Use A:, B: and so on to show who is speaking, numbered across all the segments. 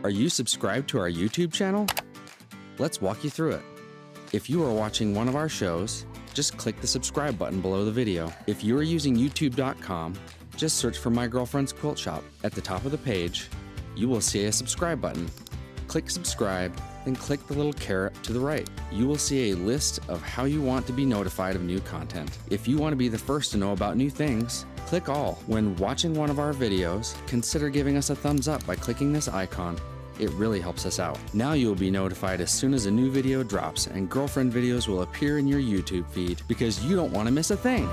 A: Are you subscribed to our YouTube channel? Let's walk you through it. If you are watching one of our shows, just click the subscribe button below the video. If you are using youtube.com, just search for My Girlfriend's Quilt Shop. At the top of the page, you will see a subscribe button. Click subscribe, then click the little caret to the right. You will see a list of how you want to be notified of new content. If you want to be the first to know about new things, click all. When watching one of our videos, consider giving us a thumbs up by clicking this icon. It really helps us out. Now you will be notified as soon as a new video drops, and girlfriend videos will appear in your YouTube feed because you don't want to miss a thing.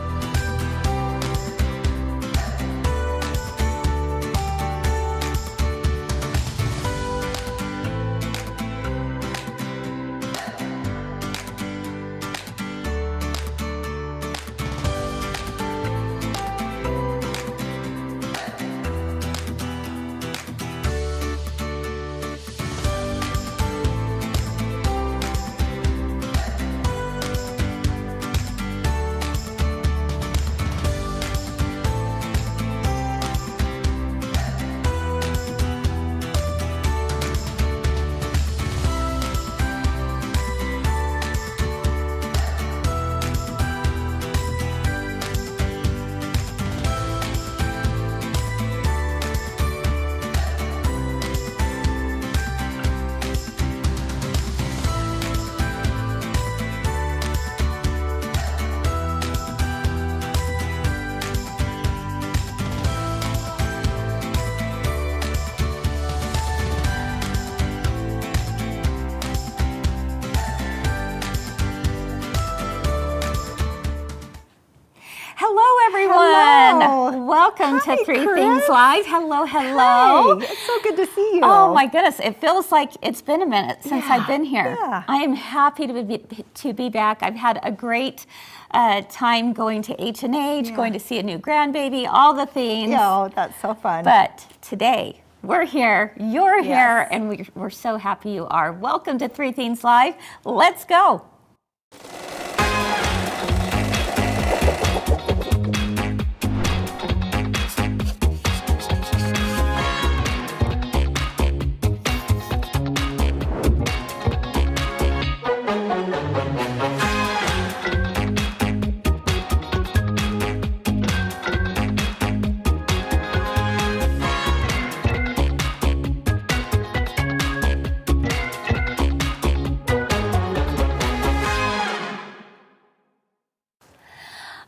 B: Welcome to Three Things Live. Hello, hello.
C: Hey, it's so good to see you.
B: Oh my goodness, it feels like it's been a minute since I've been here.
C: Yeah.
B: I am happy to be back. I've had a great time going to H&H, going to see a new grandbaby, all the things.
C: Oh, that's so fun.
B: But today, we're here, you're here, and we're so happy you are. Welcome to Three Things Live. Let's go.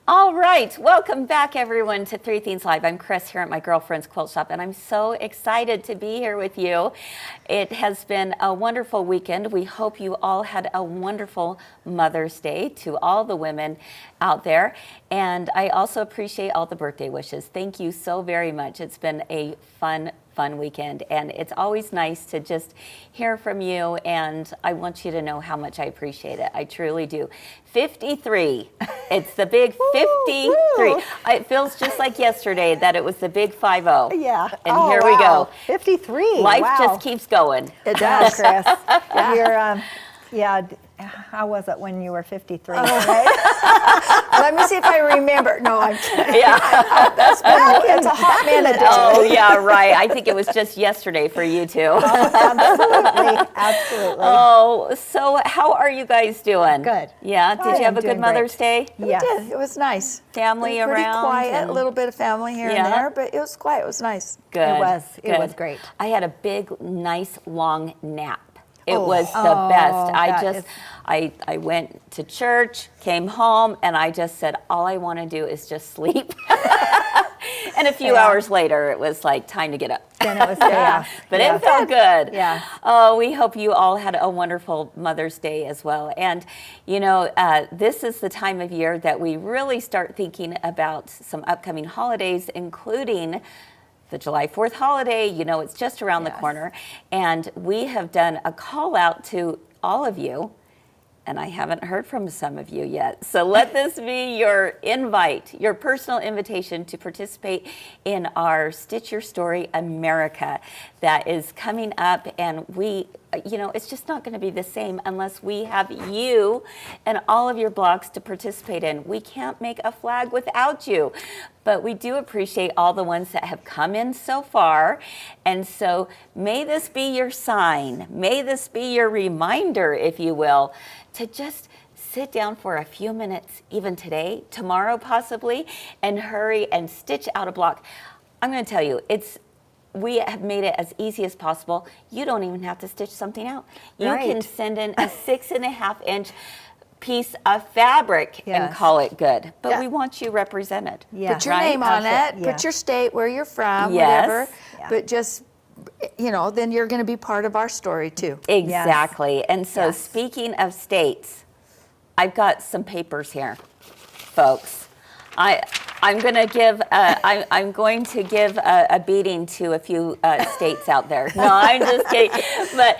B: All right, welcome back everyone to Three Things Live. I'm Kris here at My Girlfriend's Quilt Shop, and I'm so excited to be here with you. It has been a wonderful weekend. We hope you all had a wonderful Mother's Day to all the women out there. And I also appreciate all the birthday wishes. Thank you so very much. It's been a fun weekend, and it's always nice to just hear from you, and I want you to know how much I appreciate it. I truly do. 53. It's the big 53. It feels just like yesterday that it was the big 50.
C: Yeah.
B: And here we go.
C: 53.
B: Life just keeps going.
C: It does, Kris. How was it when you were 53? Right?
D: Let me see if I remember. No, I'm kidding.
B: Yeah.
D: It's a hot minute.
B: Oh, yeah, right. I think it was just yesterday for you too.
C: Absolutely. Absolutely.
B: Oh, so how are you guys doing?
C: Good.
B: Yeah. Did you have a good Mother's Day?
C: Yes.
D: We did. It was nice.
B: Family
D: Pretty
B: around?
D: quiet. A little bit of family here and there, but it was quiet. It was nice.
B: Good.
C: It was great.
B: I had a big, nice, long nap. It was the best. I went to church, came home, and I just said, all I want to do is just sleep. And a few hours later, it was like time to get up.
C: Then it was,
B: But it felt good.
C: Yeah.
B: Oh, we hope you all had a wonderful Mother's Day as well. And, you know, this is the time of year that we really start thinking about some upcoming holidays, including the July 4th holiday. You know, it's just around the corner. And we have done a call out to all of you, and I haven't heard from some of you yet. So let this be your invite, your personal invitation to participate in our Stitch Your Story America that is coming up. And we you know, it's just not going to be the same unless we have you and all of your blocks to participate in. We can't make a flag without you. But we do appreciate all the ones that have come in so far. And so may this be your sign. May this be your reminder, if you will, to just sit down for a few minutes, even today, tomorrow possibly, and hurry and stitch out a block. I'm going to tell you, we have made it as easy as possible. You don't even have to stitch something out. You can send in a 6.5 inch piece of fabric and call it good. But we want you represented.
D: Put your name on it. Put your state, where you're from, whatever. But just, you know, then you're going to be part of our story too.
B: Exactly. And so speaking of states, I've got some papers here, folks. I'm going to give a beating to a few states out there. No, I'm just kidding. But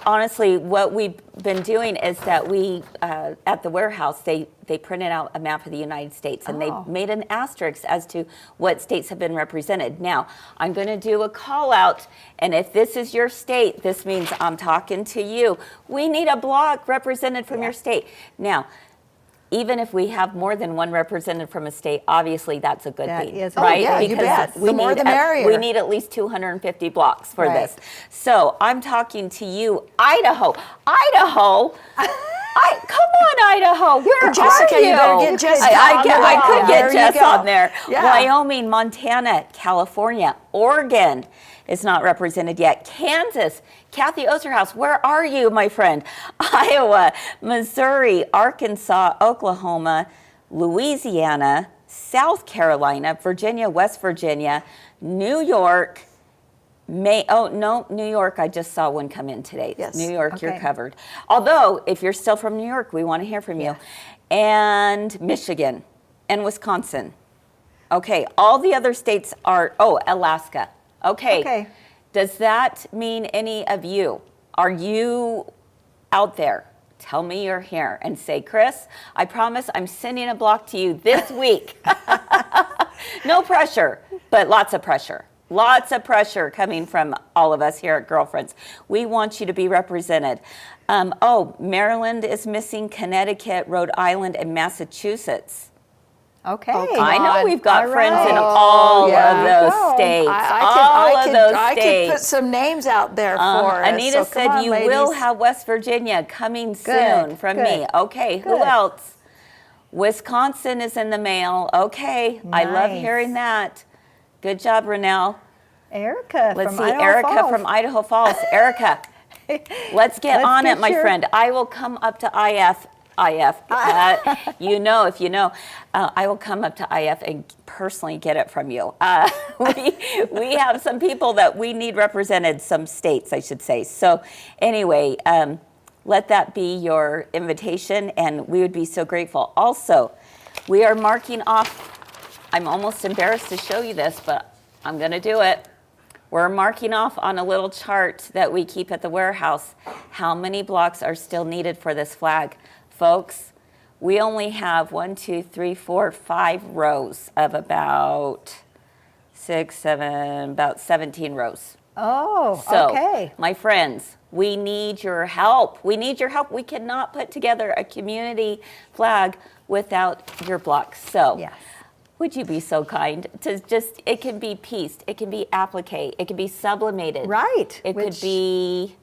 B: honestly, what we've been doing is that we at the warehouse they printed out a map of the United States and they made an asterisk as to what states have been represented. Now I'm going to do a call out, and if this is your state, this means I'm talking to you. We need a block represented from your state. Now, even if we have more than one represented from a state, obviously that's a good thing, right?
D: Yeah, you bet. The more the merrier.
B: We need at least 250 blocks for this. So I'm talking to you, Idaho. Idaho? Come on, Idaho. Where
D: Jessica,
B: are you?
D: You better get Jess
B: I could get
D: there
B: Jess on there.
D: Yeah.
B: Wyoming, Montana, California, Oregon is not represented yet. Kansas, Kathy Osterhaus, where are you, my friend? Iowa, Missouri, Arkansas, Oklahoma, Louisiana, South Carolina, Virginia, West Virginia, New York, New York, I just saw one come in today.
D: Yes.
B: New York, you're covered. Although, if you're still from New York, we want to hear from you. And Michigan and Wisconsin. Okay, all the other states are, Alaska. Okay. Does that mean any of you? Are you out there? Tell me you're here and say, Kris, I promise I'm sending a block to you this week. No pressure, but lots of pressure. Lots of pressure coming from all of us here at Girlfriends. We want you to be represented. Maryland is missing, Connecticut, Rhode Island, and Massachusetts.
C: Okay.
B: I know we've got friends in all of those states.
D: I could put some names out there for us.
B: Anita said you will have West Virginia coming soon from me. Okay, who else? Wisconsin is in the mail. Okay, I love hearing that. Good job, Renelle.
C: Erica
B: Let's
C: from
B: see,
C: Idaho
B: Erica
C: Falls.
B: from Idaho Falls. Erica, let's get on it, my friend. I will come up to IF. You know, if you know, I will come up to IF and personally get it from you. We have some people that we need represented, some states, I should say. So anyway, let that be your invitation, and we would be so grateful. Also, we are marking off, I'm almost embarrassed to show you this, but I'm going to do it. We're marking off on a little chart that we keep at the warehouse how many blocks are still needed for this flag. Folks, we only have 5 rows of about 17 rows.
C: Oh,
B: So,
C: okay.
B: my friends, we need your help. We need your help. We cannot put together a community flag without your blocks. So,
C: Yes.
B: would you be so kind to just, it can be pieced, it can be applique, it can be sublimated.
C: Right.
B: It could be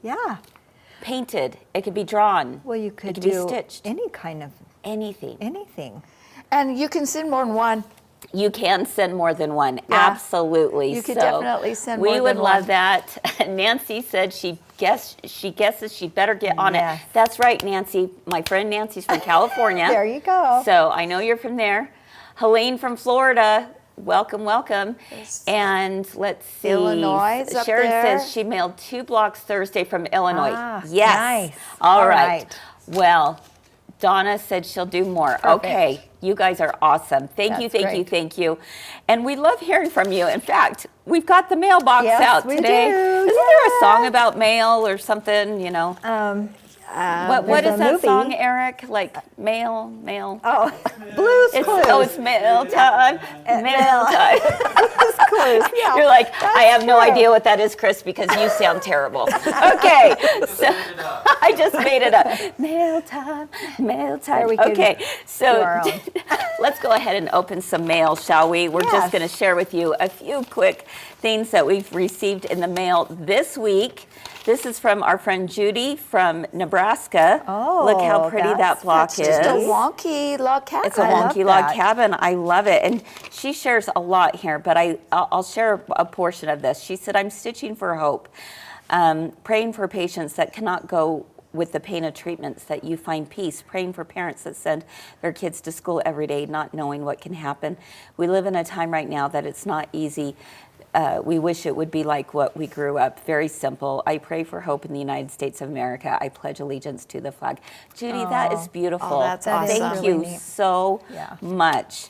B: painted, it could be drawn.
C: Well, you could
B: it could
C: do
B: be stitched.
C: any kind of
B: Anything.
D: And you can send more than one.
B: You can send more than one, absolutely.
D: You could
B: So
D: definitely send more
B: we
D: than
B: would
D: one.
B: love that. Nancy said she guesses she better get on
C: Yes.
B: it. That's right, Nancy. My friend Nancy's from California.
C: There you go.
B: So I know you're from there. Helene from Florida, welcome.
D: Yes.
B: And let's see.
D: Illinois is up
B: Sharon
D: there.
B: says she mailed 2 blocks Thursday from Illinois.
C: Ah,
B: Yes.
C: nice.
B: All
C: All
B: right.
C: right.
B: Well, Donna said she'll do more.
C: Perfect.
B: Okay, you guys are awesome. Thank you,
C: That's
B: thank you,
C: great.
B: thank you. And we love hearing from you. In fact, we've got the mailbox
C: Yes,
B: out
C: we
B: today.
C: do.
B: Isn't there a song about mail or something, you know? What
C: there's
B: is
C: a
B: that
C: movie.
B: song, Eric? Like mail?
C: Oh, Blue's Clues.
B: Oh, it's mail time. Mail time.
C: Blue's Clues. Yeah,
B: You're like, I have no
C: true.
B: idea what that is, Kris, because you sound terrible. Okay, so I just made it up. Mail time, mail time.
C: There we can
B: Okay,
C: do
B: so
C: our own.
B: let's go ahead and open some mail, shall we? We're just
C: Yes.
B: going to share with you a few quick things that we've received in the mail this week. This is from our friend Judy from Nebraska.
C: Oh,
B: look how pretty that
C: that's
B: block is.
D: Just a wonky log cabin.
B: It's a
C: I love
B: wonky log
C: that.
B: cabin. I love it. And she shares a lot here, but I'll share a portion of this. She said, I'm stitching for hope, praying for patients that cannot go with the pain of treatments, that you find peace, praying for parents that send their kids to school every day, not knowing what can happen. We live in a time right now that it's not easy. We wish it would be like what we grew up, very simple. I pray for hope in the United States of America. I pledge allegiance to the flag. Judy, that is beautiful.
D: Oh, that's
C: That is
B: Thank
C: really
B: you
C: neat.
B: so
C: Yeah.
B: much.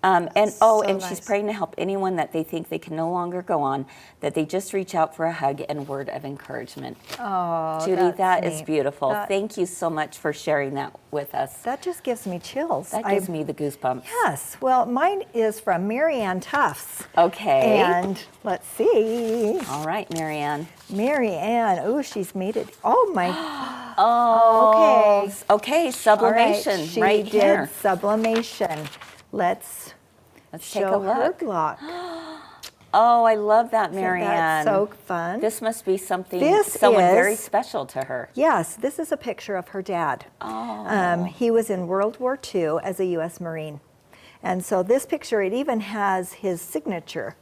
B: And
D: so
B: she's
D: nice.
B: praying to help anyone that they think they can no longer go on, that they just reach out for a hug and word of encouragement.
C: Oh,
B: Judy,
C: that's
B: that is
C: neat.
B: beautiful.
C: That-
B: Thank you so much for sharing that with us.
C: That just gives me chills.
B: That gives me the goosebumps.
C: Yes. Well, mine is from Marianne Tufts.
B: Okay.
C: And let's see.
B: All right, Marianne.
C: Marianne. Oh, she's made it. Oh, my.
B: Oh,
C: Okay.
B: Okay, sublimation
C: All she
B: right
C: did
B: here.
C: sublimation. Let's
B: Take a
C: show her
B: look.
C: block.
B: Oh, I love that,
C: Isn't
B: Marianne.
C: that so fun?
B: This must be something,
C: This
B: someone
C: is-
B: very special to her.
C: Yes, this is a picture of her dad.
B: Oh.
C: He was in World War II as a U.S. Marine. And so this picture, it even has his signature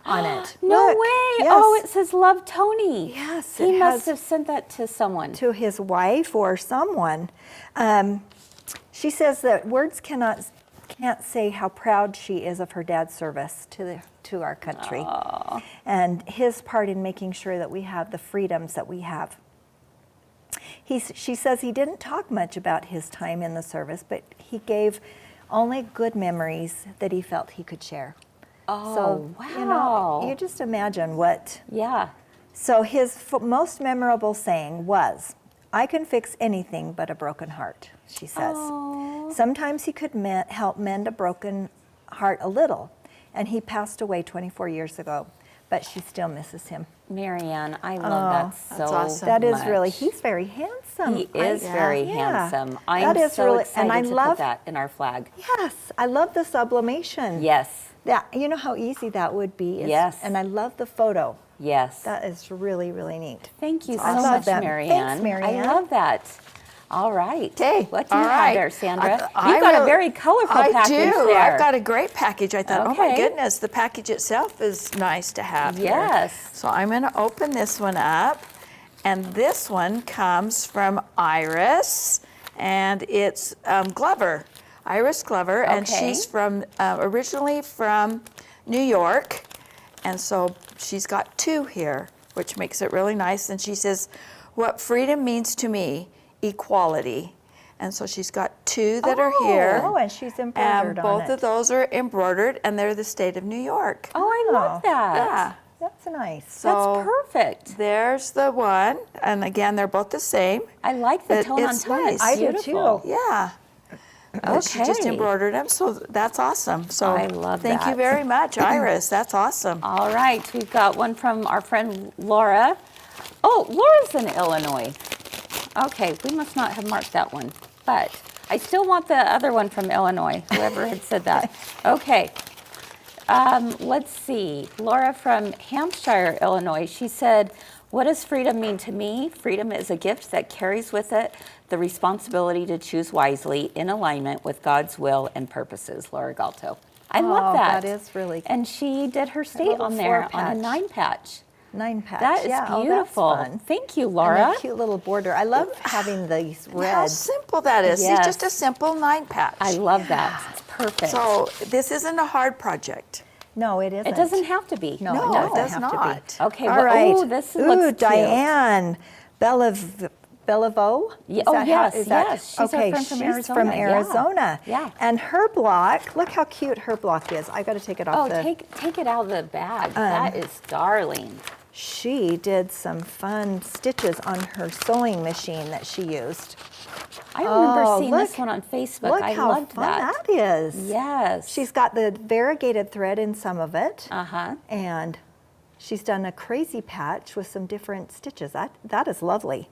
C: on it.
B: No
C: Look,
B: way.
C: Yes,
B: Oh, it says love Tony.
C: Yes,
B: He
C: it
B: must
C: has-
B: have sent that to someone.
C: to his wife or someone. She says that words can't say how proud she is of her dad's service to our country and his part in making sure that we have the freedoms that we have. She says he didn't talk much about his time in the service, but he gave only good memories that he felt he could share.
B: Oh,
C: So,
B: wow.
C: you just imagine what.
B: Yeah.
C: So his most memorable saying was, I can fix anything but a broken heart, she says.
B: Aw.
C: Sometimes he could help mend a broken heart a little, and he passed away 24 years ago, but she still misses him.
B: Marianne, I love that so
D: that's awesome.
C: That is
B: much.
C: really, he's very handsome.
B: He is very
C: Yeah.
B: handsome.
C: That
B: I'm
C: is
B: so
C: really-
B: excited
C: and I
B: to
C: love-
B: put that in our flag.
C: Yes, I love the sublimation.
B: Yes,
C: That, you know how easy that would be?
B: Yes.
C: And I love the photo.
B: yes.
C: That is really, really neat.
B: Thank you so
C: I love
B: much,
C: that.
B: Marianne.
C: Thanks, Marianne.
B: I love that. All right.
D: Okay.
B: What do you
D: all
B: have
D: right.
B: there, Sandra?
D: I
B: You've got a
D: really-
B: very colorful
D: I
B: package
D: do.
B: there.
D: I've got a great package. I thought, oh my
B: Okay.
D: goodness, the package itself is nice to have here.
B: Yes.
D: So I'm going to open this one up, and this one comes from Iris, and it's Glover, Iris Glover, and
B: Okay.
D: she's from originally from New York, and so she's got two here, which makes it really nice. And she says, "What freedom means to me, equality." And so she's got two that are here.
C: Oh, and she's
D: And
C: embroidered on
D: both
C: it.
D: of those are embroidered, and they're the state of New York.
B: Oh, I love that.
D: Yeah.
C: That's nice.
D: So
B: That's perfect.
D: there's the one, and again, they're both the same.
B: I like the
D: But
B: tone on
D: it's
B: tone.
D: nice.
B: It's
C: I do
B: beautiful.
C: too.
D: Yeah. But She just
B: Okay.
D: embroidered them, so that's awesome. So
B: I love
D: thank you
B: that.
D: very much, Iris. That's awesome.
B: All right, we've got one from our friend Laura. Oh, Laura's in Illinois. Okay, we must not have marked that one, but I still want the other one from Illinois, whoever had said that. Okay, let's see. Laura from Hampshire, Illinois, she said, what does freedom mean to me? Freedom is a gift that carries with it the responsibility to choose wisely in alignment with God's will and purposes, Laura Galto. I love
C: Oh,
B: that.
C: that is really
B: And she did her state
C: little
B: on there
C: floor
B: on a
C: patch.
B: 9-patch.
C: 9-patch.
B: That is
C: yeah. Oh, that's
B: beautiful.
C: fun.
B: Thank you,
C: And
B: Laura.
C: a cute little border. I love having these
D: How
C: reds.
D: simple that is.
B: Yes.
D: It's just a simple 9-patch.
B: I love that. It's perfect.
D: So this isn't a hard project.
C: No, it isn't.
B: it doesn't have to be.
C: No,
D: No,
C: it doesn't
D: it does
C: have to be.
D: not.
B: Okay,
C: All
B: well,
C: right.
B: ooh, this
C: Ooh,
B: looks cute.
C: Diane Bellevue?
B: Yeah,
C: Is
B: oh,
C: that
B: yes,
C: is that-
B: yes. She's our
C: okay,
B: friend from
C: she's
B: Arizona.
C: from
B: Yeah.
C: Arizona.
B: Yeah.
C: And her block, look how cute her block is. I got to take it off
B: Oh, take it out of the bag. That is darling.
C: She did some fun stitches on her sewing machine that she used.
B: I remember
C: Oh,
B: seeing
C: look-
B: this one on Facebook.
C: Look
B: I
C: how
B: loved
C: fun
B: that.
C: that is.
B: Yes.
C: She's got the variegated thread in some of it.
B: Uh-huh.
C: And she's done a crazy patch with some different stitches. That is lovely.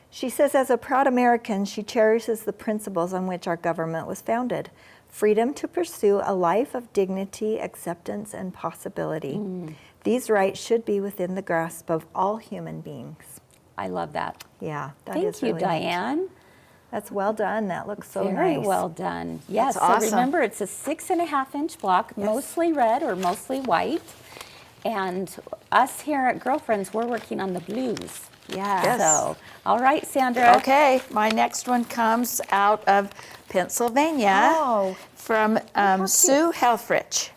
C: She says, as a proud American, she cherishes the principles on which our government was founded. Freedom to pursue a life of dignity, acceptance, and possibility. These rights should be within the grasp of all human beings.
B: I love that.
C: Yeah, that
B: Thank
C: is
B: you,
C: really neat.
B: Diane.
C: That's well done. That looks so
B: Very
C: nice.
B: well done. Yes,
D: That's awesome.
B: so remember it's a 6.5-inch block, mostly red or mostly white. And us here at Girlfriends, we're working on the blues.
C: Yes.
B: So, all right, Sandra.
D: Okay, my next one comes out of Pennsylvania
C: Oh,
D: from Sue Helfrich.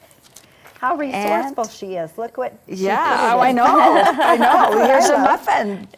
C: how resourceful she is. Look what she
D: Yeah,
C: did.
D: I know, I know. Here's a muffin.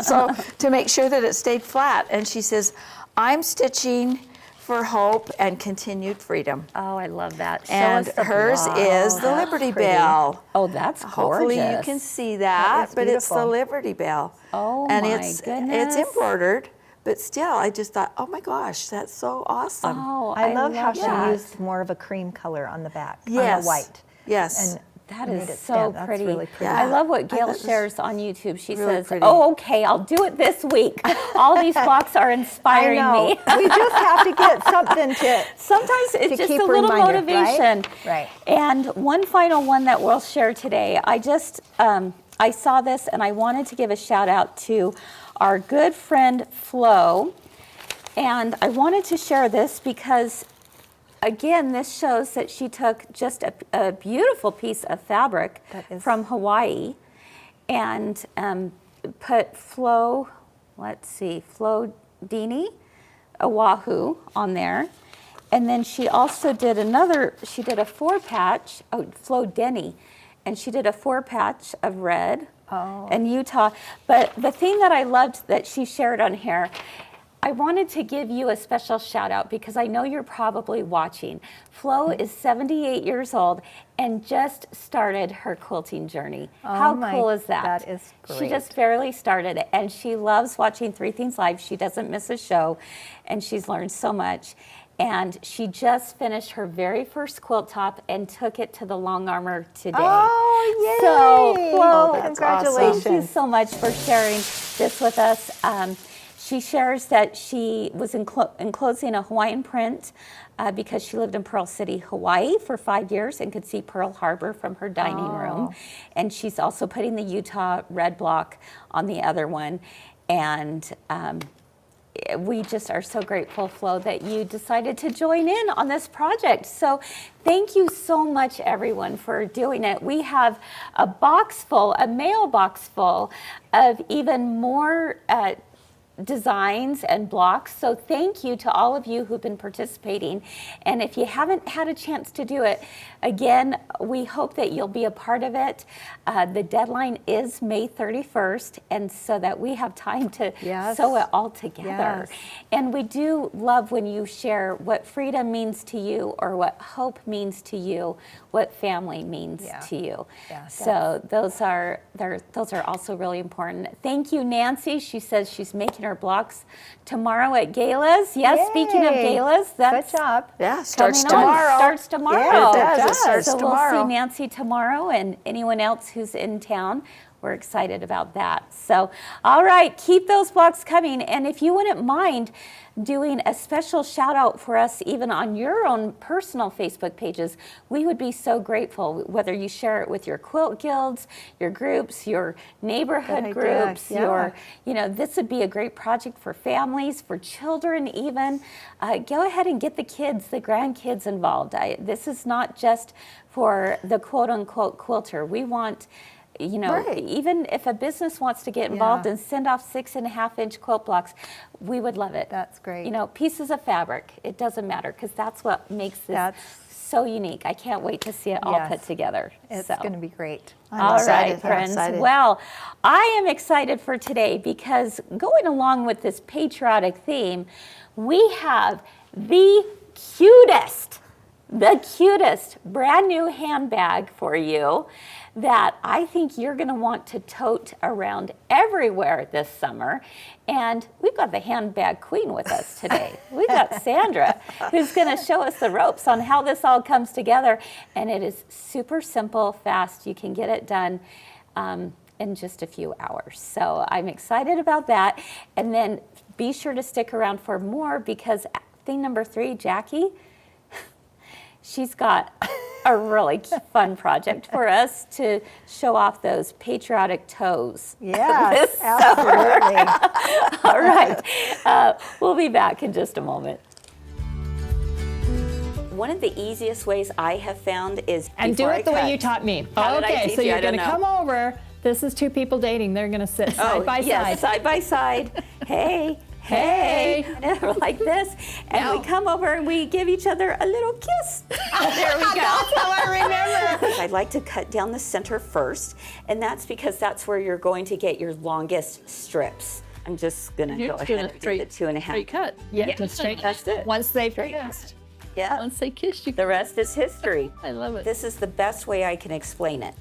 D: So to make sure that it stayed flat. And she says, I'm stitching for hope and continued freedom.
B: Oh, I love that. Show
D: And
B: us the
D: hers
B: block.
D: is the
C: that's
D: Liberty
C: pretty.
D: Bell.
B: Oh, that's gorgeous.
D: Hopefully you can see
C: That
D: that,
C: is
D: but it's the
C: beautiful.
D: Liberty Bell.
B: Oh,
D: and
B: my
D: it's
B: goodness.
D: embroidered, but still, I just thought, oh my gosh, that's so awesome.
B: Oh,
C: I love how she
B: that.
C: used more of a cream color on the back, on
D: Yes.
C: the white.
D: Yes.
C: And
B: That
C: made
B: is
C: it
B: so
C: stand. That's
B: pretty.
C: really pretty.
B: I love what
D: I
B: Gail
D: thought this
B: shares on YouTube. She
D: really
B: says,
D: pretty.
B: "Oh, okay, I'll do it this week." All these blocks are
C: I
B: inspiring
C: know.
B: me.
C: We just have to get something to.
B: Sometimes it's
C: To
B: just
C: keep
B: a little
C: reminded,
B: motivation.
C: right?
B: And one final one that we'll share today. I saw this and I wanted to give a shout out to our good friend Flo. And I wanted to share this because, again, this shows that she took just a beautiful piece of fabric
C: That is-
B: from Hawaii and put Flo Dini, Oahu on there. And then she also did a 4-patch, Flo Denny, and she did a 4-patch of red in Utah. But the thing that I loved that she shared on here, I wanted to give you a special shout out because I know you're probably watching. Flo is 78 years old and just started her quilting journey. How cool is that?
C: That is
B: She
C: great.
B: just barely started and she loves watching Three Things Live. She doesn't miss a show and she's learned so much. And she just finished her very first quilt top and took it to the Long Armor today.
C: Oh, yay!
B: So, Flo,
D: that's
C: congratulations.
B: thank you so much for sharing this with us. She shares that she was enclosing a Hawaiian print because she lived in Pearl City, Hawaii for 5 years and could see Pearl Harbor from her dining room. And she's also putting the Utah red block on the other one. And we just are so grateful, Flo, that you decided to join in on this project. So thank you so much, everyone, for doing it. We have a mail box full of even more designs and blocks. So thank you to all of you who've been participating. And if you haven't had a chance to do it, again, we hope that you'll be a part of it. The deadline is May 31st, and so that we have time to
C: Yes.
B: sew it all together.
C: Yes.
B: And we do love when you share what freedom means to you or what hope means to you, what family means
C: Yeah.
B: to you.
C: Yeah,
B: So those are also really important. Thank you, Nancy. She says she's making her blocks tomorrow at galas. Yes, speaking of
C: Yay.
B: galas, that's
C: Good job.
D: Yeah, starts
B: coming on.
D: tomorrow.
B: Starts tomorrow.
D: Yeah, it does. It starts
B: so
D: tomorrow.
B: we'll see Nancy tomorrow and anyone else who's in town. We're excited about that. So, all right, keep those blocks coming. And if you wouldn't mind doing a special shout out for us, even on your own personal Facebook pages, we would be so grateful, whether you share it with your quilt guilds, your groups, your neighborhood
C: Good idea,
B: groups,
C: yeah.
B: this would be a great project for families, for children even. Go ahead and get the kids, the grandkids involved. This is not just for the quote unquote quilter. We want you know,
D: Right.
B: even if a business wants to get involved
C: Yeah.
B: and send off 6.5-inch quilt blocks, we would love it.
C: That's great.
B: You know, pieces of fabric, it doesn't matter, because that's what makes this so unique. I can't wait to see it all
C: Yes.
B: put together.
C: It's
B: So.
C: going to be great.
D: I'm
B: All
D: excited.
B: right,
D: I'm
B: friends.
D: excited.
B: Well, I am excited for today because going along with this patriotic theme, we have the cutest brand new handbag for you that I think you're going to want to tote around everywhere this summer. And we've got the handbag queen with us today. We've got Sandra, who's going to show us the ropes on how this all comes together. And it is super simple, fast. You can get it done in just a few hours. So I'm excited about that. And then be sure to stick around for more, because thing number 3, Jacki, she's got a really fun project for us to show off those patriotic toes.
C: Yes, absolutely.
B: All right. We'll be back in just a moment. One of the easiest ways I have found is
E: And do
B: before
E: it the
B: I
E: way
B: cut.
E: you taught me.
B: How did I
E: Okay,
B: teach
E: so
B: you? I
E: you're
B: don't
E: going to
B: know.
E: come over. This is 2 people dating. They're going to sit side by
B: yes,
E: side.
B: side by side. Hey, hey. And we're like this. And we come over and we give each other a little kiss. There we go.
E: That's how I remember.
B: I like to cut down the center first, and that's because that's where you're going to get your longest strips. I'm just going to go ahead and do the 2.5.
F: Straight cut.
E: Yeah, just straight.
B: That's it.
E: Once they've kissed.
B: Yeah.
F: Once they kiss you.
B: The rest is history.
F: I love it.
B: This is the best way I can explain it,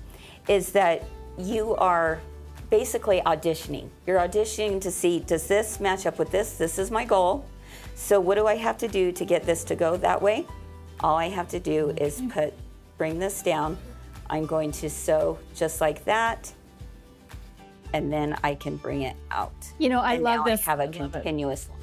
B: is that you are basically auditioning. You're auditioning to see, does this match up with this? This is my goal. So what do I have to do to get this to go that way? All I have to do is bring this down. I'm going to sew just like that, and then I can bring it out.
E: You know, I
B: and
E: love
B: now
E: this.
B: I have a
E: I love it.
B: continuous line.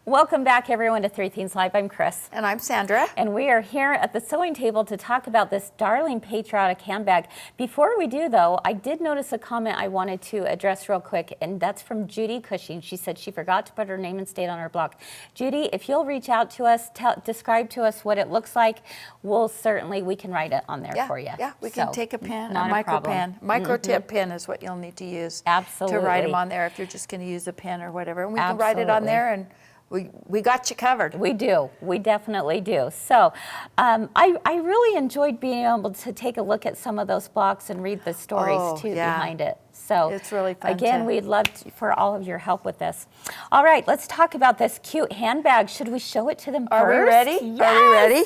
B: Welcome back, everyone, to Three Teens Live. I'm Kris.
D: And I'm Sandra.
B: And we are here at the sewing table to talk about this darling patriotic handbag. Before we do, though, I did notice a comment I wanted to address real quick, and that's from Judy Cushing. She said she forgot to put her name and state on her blog. Judy, if you'll reach out to us, describe to us what it looks like, we can write it on there for you.
D: Yeah, we can
B: So,
D: take a pen,
B: not
D: a micro
B: problem.
D: pen. Micro tip pen is what you'll need to use.
B: Absolutely.
D: To write them on there if you're just going to use a pen or whatever. And we can write it on there, and we got you covered.
B: We do. We definitely do. So I really enjoyed being able to take a look at some of those blocks and read the stories, too, behind it. So
D: It's really fun
B: again,
D: to-
B: we'd love for all of your help with this. All right, let's talk about this cute handbag. Should we show it to them
D: Are we
B: first?
D: ready?
B: Yes.
D: Are we ready?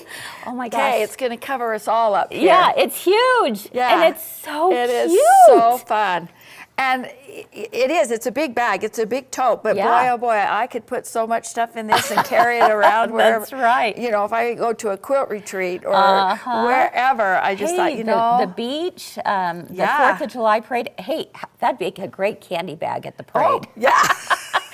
B: Oh, my gosh.
D: Okay, it's going to cover us all up here.
B: Yeah, it's huge.
D: Yeah.
B: And it's so
D: It
B: cute.
D: is so fun. And it is. It's a big bag. It's a big tote. But
B: Yeah.
D: boy, oh boy, I could put so much stuff in this and carry it around wherever.
B: That's right.
D: You know, if I go to a quilt retreat or wherever, I just thought, you know.
B: the beach, the
D: Yeah.
B: 4th of July parade. Hey, that'd be a great candy bag at the parade.
D: Oh, yeah.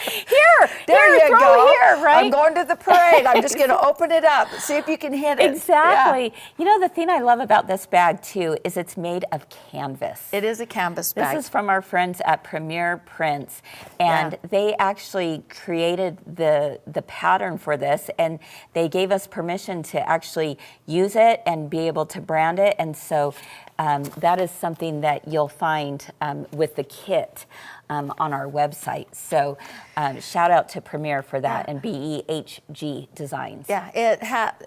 B: Here,
D: There
B: here,
D: you
B: throw
D: go.
B: here, right?
D: I'm going to the parade. I'm just going to open it up. See if you can hit it.
B: Exactly.
D: Yeah.
B: You know, the thing I love about this bag, too, is it's made of canvas.
D: It is a canvas
B: This
D: bag.
B: is from our friends at Premier Prints, and they actually created the pattern for this, and they gave us permission to actually use it and be able to brand it, and so that is something that you'll find with the kit on our website. So shout out to Premier for that, and BEHG Designs.
D: Yeah,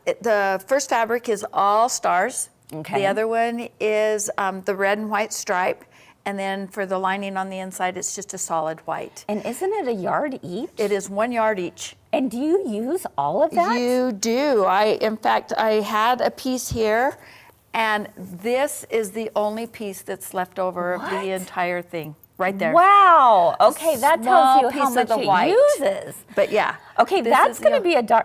D: the first fabric is all stars.
B: Okay.
D: The other one is the red and white stripe. And then for the lining on the inside, it's just a solid white.
B: And isn't it a yard each?
D: It is 1 yard each.
B: And do you use all of that?
D: You do. In fact, I had a piece here, and this is the only piece that's left over of the entire thing, right there.
B: Wow. Okay, that tells
D: Small
B: you how
D: piece of
B: much
D: the
B: it
D: white.
B: uses.
D: But yeah.
B: Okay,
D: this
B: that's
D: is
B: going to
D: the-
B: be a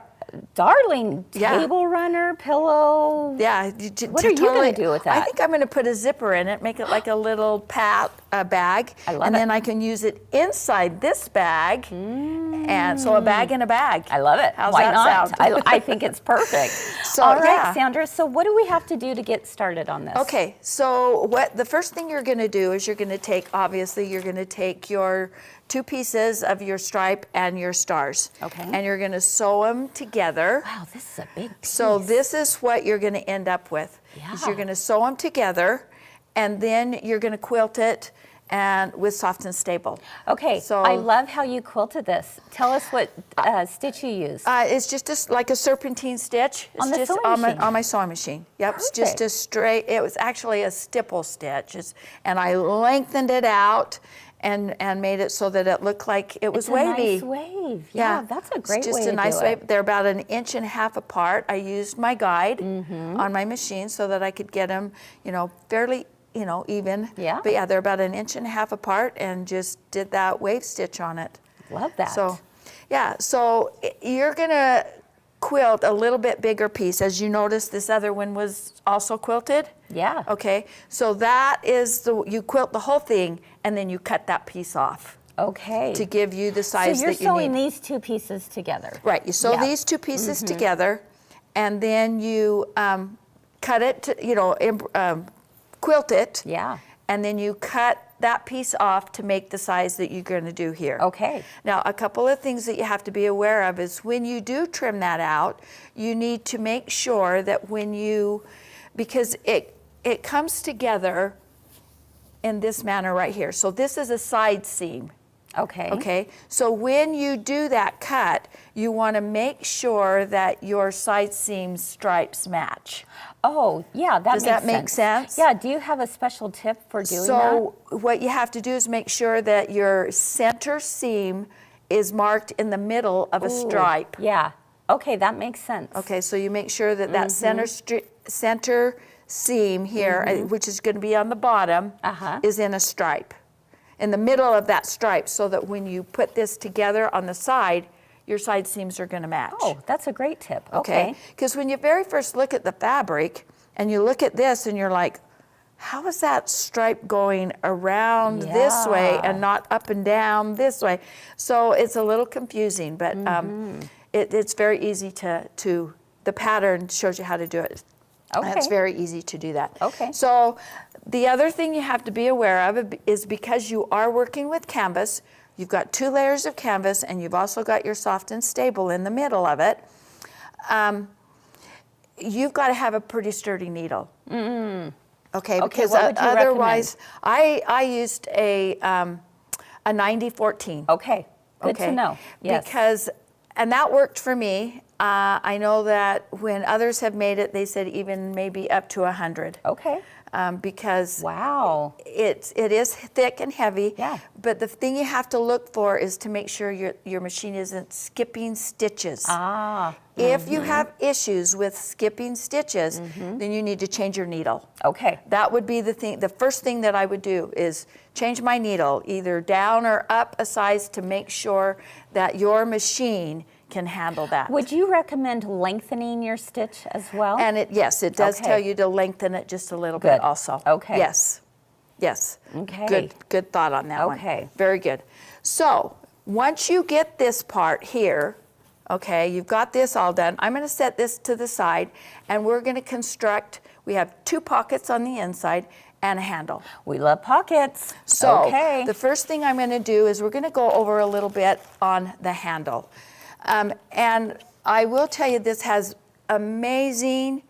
B: darling
D: Yeah.
B: table runner, pillow.
D: Yeah.
B: What are you gonna do with that?
D: I think I'm going to put a zipper in it, make it like a little bag.
B: I love
D: and
B: it.
D: then I can use it inside this bag. And so a bag in a bag.
B: I love it.
D: How's
B: Why
D: that
B: not?
D: sound?
B: I think it's perfect.
D: So,
B: All right,
D: yeah.
B: Sandra. So what do we have to do to get started on this?
D: Okay, so the first thing you're going to do is you're going to take your 2 pieces of your stripe and your stars.
B: Okay.
D: And you're going to sew them together.
B: Wow, this is a big piece.
D: So this is what you're going to end up with.
B: Yeah.
D: Is you're going to sew them together, and then you're going to quilt it and with soft and stable.
B: Okay,
D: So
B: I love how you quilted this. Tell us what stitch you used.
D: it's just like a serpentine stitch. It's
B: On the
D: just
B: sewing
D: on
B: machine?
D: on my sewing machine. Yep, it's just a
B: Perfect.
D: straight. It was actually a stipple stitch, and I lengthened it out and made it so that it looked like it was
B: It's a
D: wavy.
B: nice wave. Yeah, that's a great
D: It's just
B: way
D: a
B: to
D: nice
B: do
D: wave.
B: it.
D: They're about 1.5 inches apart. I used my guide
B: Mm-hmm.
D: on my machine so that I could get them, fairly, even.
B: Yeah.
D: But yeah, they're about 1.5 inches apart, and just did that wave stitch on it.
B: Love that.
D: So, yeah. So you're gonna quilt a little bit bigger piece. As you notice, this other one was also quilted.
B: Yeah.
D: Okay. So that is you quilt the whole thing, and then you cut that piece off
B: Okay.
D: to give you the size
B: so you're
D: that you
B: sewing
D: need.
B: these 2 pieces together.
D: Right, you sew
B: Yeah.
D: these 2 pieces together, and then you cut it, quilt it,
B: Yeah.
D: and then you cut that piece off to make the size that you're going to do here.
B: Okay.
D: Now, a couple of things that you have to be aware of is when you do trim that out, you need to make sure that because it comes together in this manner right here. So this is a side seam.
B: Okay.
D: Okay, so when you do that cut, you want to make sure that your side seam stripes match.
B: Oh, yeah, that
D: Does
B: makes
D: that make sense?
B: Yeah, do you have a special tip for doing that?
D: So what you have to do is make sure that your center seam is marked in the middle of a
B: Ooh,
D: stripe.
B: Yeah. Okay, that makes sense.
D: Okay, so you make sure that that center seam here, which is going to be on the bottom, is in a stripe, in the middle of that stripe, so that when you put this together on the side, your side seams are going to match.
B: Oh, that's a great tip. Okay.
D: Because when you very first look at the fabric and you look at this and you're like, how is that stripe going around this way and not up and down this way? So it's a little confusing, but it's very easy to, the pattern shows you how to do it.
B: Okay.
D: It's very easy to do that.
B: Okay.
D: So the other thing you have to be aware of is because you are working with canvas, you've got 2 layers of canvas, and you've also got your soft and stable in the middle of it. You've got to have a pretty sturdy needle. Okay, because
B: what would you
D: otherwise, I used a 90-14.
B: Okay. Good to know. Yes.
D: And that worked for me. I know that when others have made it, they said even maybe up to 100.
B: Okay.
D: Because
B: Wow.
D: it is thick and heavy.
B: Yeah.
D: But the thing you have to look for is to make sure your machine isn't skipping stitches. If you have issues with skipping stitches, then you need to change your needle.
B: Okay.
D: That would be the thing. The first thing that I would do is change my needle, either down or up a size, to make sure that your machine can handle that.
B: Would you recommend lengthening your stitch as well?
D: And yes, it does
B: Okay.
D: tell you to lengthen it just a little
B: Good.
D: bit also.
B: Okay.
D: Yes.
B: Okay.
D: Good thought on that one.
B: Okay.
D: Very good. So once you get this part here, okay, you've got this all done. I'm going to set this to the side, and we're going to construct, we have 2 pockets on the inside and a handle.
B: We love pockets.
D: So
B: okay.
D: the first thing I'm going to do is we're going to go over a little bit on the handle. And I will tell you, this has amazing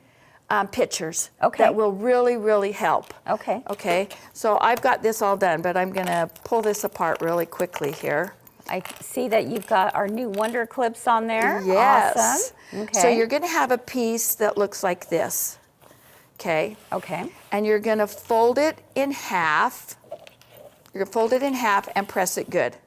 D: pictures that will really, really help.
B: Okay.
D: Okay, so I've got this all done, but I'm going to pull this apart really quickly here.
B: I see that you've got our new Wonder Clips on there.
D: Yes.
B: Awesome. Okay.
D: So you're going to have a piece that looks like this. Okay.
B: Okay.
D: And you're going to fold it in half. You're going to fold it in half and press it good.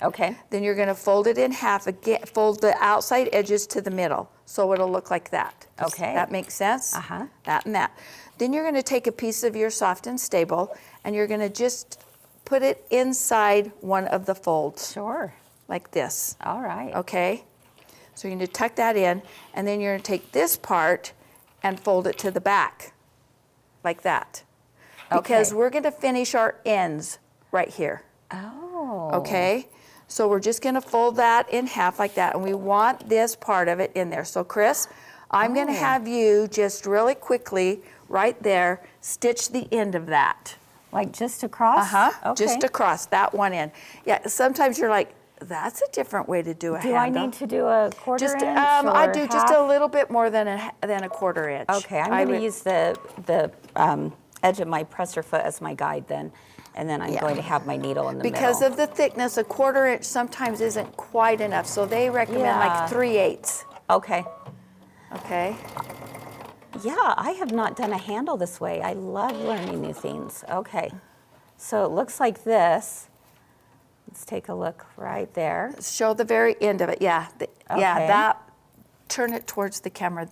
B: Okay.
D: Then you're going to fold it in half again, fold the outside edges to the middle, so it'll look like that. Does
B: Okay.
D: that make sense?
B: Uh-huh.
D: That and that. Then you're going to take a piece of your soft and stable, and you're going to just put it inside one of the folds,
B: Sure.
D: like this.
B: All right.
D: Okay? So you're going to tuck that in, and then you're going to take this part and fold it to the back, like that. Because
B: Okay.
D: we're going to finish our ends right here.
B: Oh.
D: Okay? So we're just going to fold that in half like that, and we want this part of it in there. So Kris, I'm going to have you just really quickly, right there, stitch the end of that.
B: Like just across? Okay.
D: Just across that one end. Yeah, sometimes you're like, that's a different way to do a
B: Do I
D: handle.
B: need to do a quarter
D: Just,
B: inch
D: I
B: or
D: do
B: half?
D: just a little bit more than a quarter inch.
B: Okay, I'm going to use the edge of my presser foot as my guide then, and then I'm going to have my needle in the
D: Because
B: middle.
D: of the thickness, a quarter inch sometimes isn't quite enough, so they recommend
B: Yeah.
D: like 3/8.
B: Okay.
D: Okay.
B: Yeah, I have not done a handle this way. I love learning new things. Okay. So it looks like this. Let's take a look right there.
D: Show the very end of it. Yeah.
B: Okay.
D: Yeah. That. Turn it towards the camera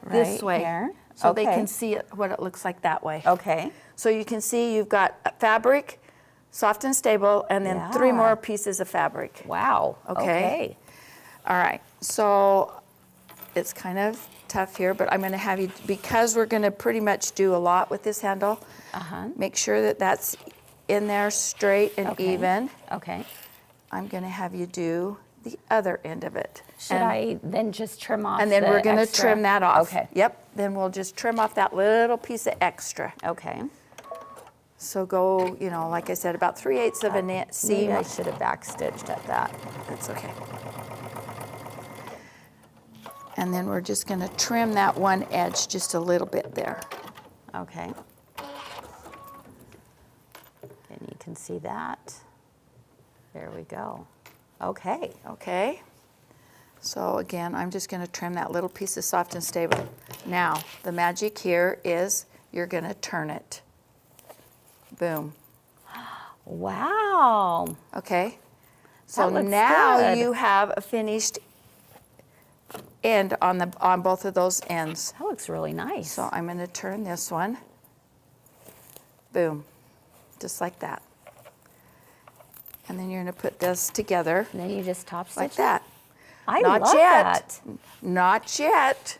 D: this
B: Right
D: way,
B: here.
D: so they
B: Okay.
D: can see it, what it looks like that way.
B: Okay.
D: So you can see you've got fabric, soft and stable, and then 3
B: Yeah.
D: more pieces of fabric.
B: Wow.
D: Okay. All right, so it's kind of tough here, but I'm going to have you, because we're going to pretty much do a lot with this handle, make sure that that's in there straight and
B: Okay.
D: even.
B: Okay.
D: I'm going to have you do the other end of it.
B: Should I then just trim off
D: And then
B: the
D: we're going to
B: extra?
D: trim that off.
B: Okay.
D: Yep, then we'll just trim off that little piece of extra.
B: Okay.
D: So go, you know, like I said, about 3/8 of an inch seam.
B: Maybe I should have backstitched at that.
D: That's okay. And then we're just going to trim that one edge just a little bit there.
B: Okay. And you can see that. There we go. Okay.
D: Okay? So again, I'm just going to trim that little piece of soft and stable. Now, the magic here is you're going to turn it. Boom.
B: Wow.
D: Okay? So
B: That looks
D: now
B: good.
D: you have a finished end on both of those ends.
B: That looks really nice.
D: So I'm going to turn this one. Boom. Just like that. And then you're going to put this together
B: and then you just top stitch
D: like
B: it?
D: that.
B: I
D: Not
B: love
D: yet.
B: that.
D: Not yet.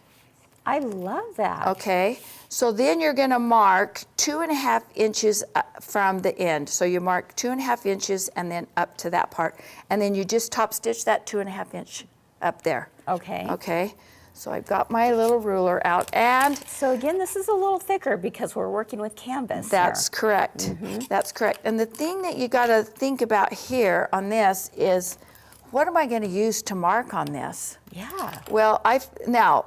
B: I love that.
D: Okay. So then you're going to mark 2.5 inches from the end. So you mark 2.5 inches and then up to that part. And then you just top stitch that 2.5 inch up there.
B: Okay.
D: Okay. So I've got my little ruler out, and
B: So again, this is a little thicker because we're working with canvas.
D: that's
B: here.
D: correct. That's correct. And the thing that you got to think about here on this is, what am I going to use to mark on this?
B: Yeah.
D: Well, now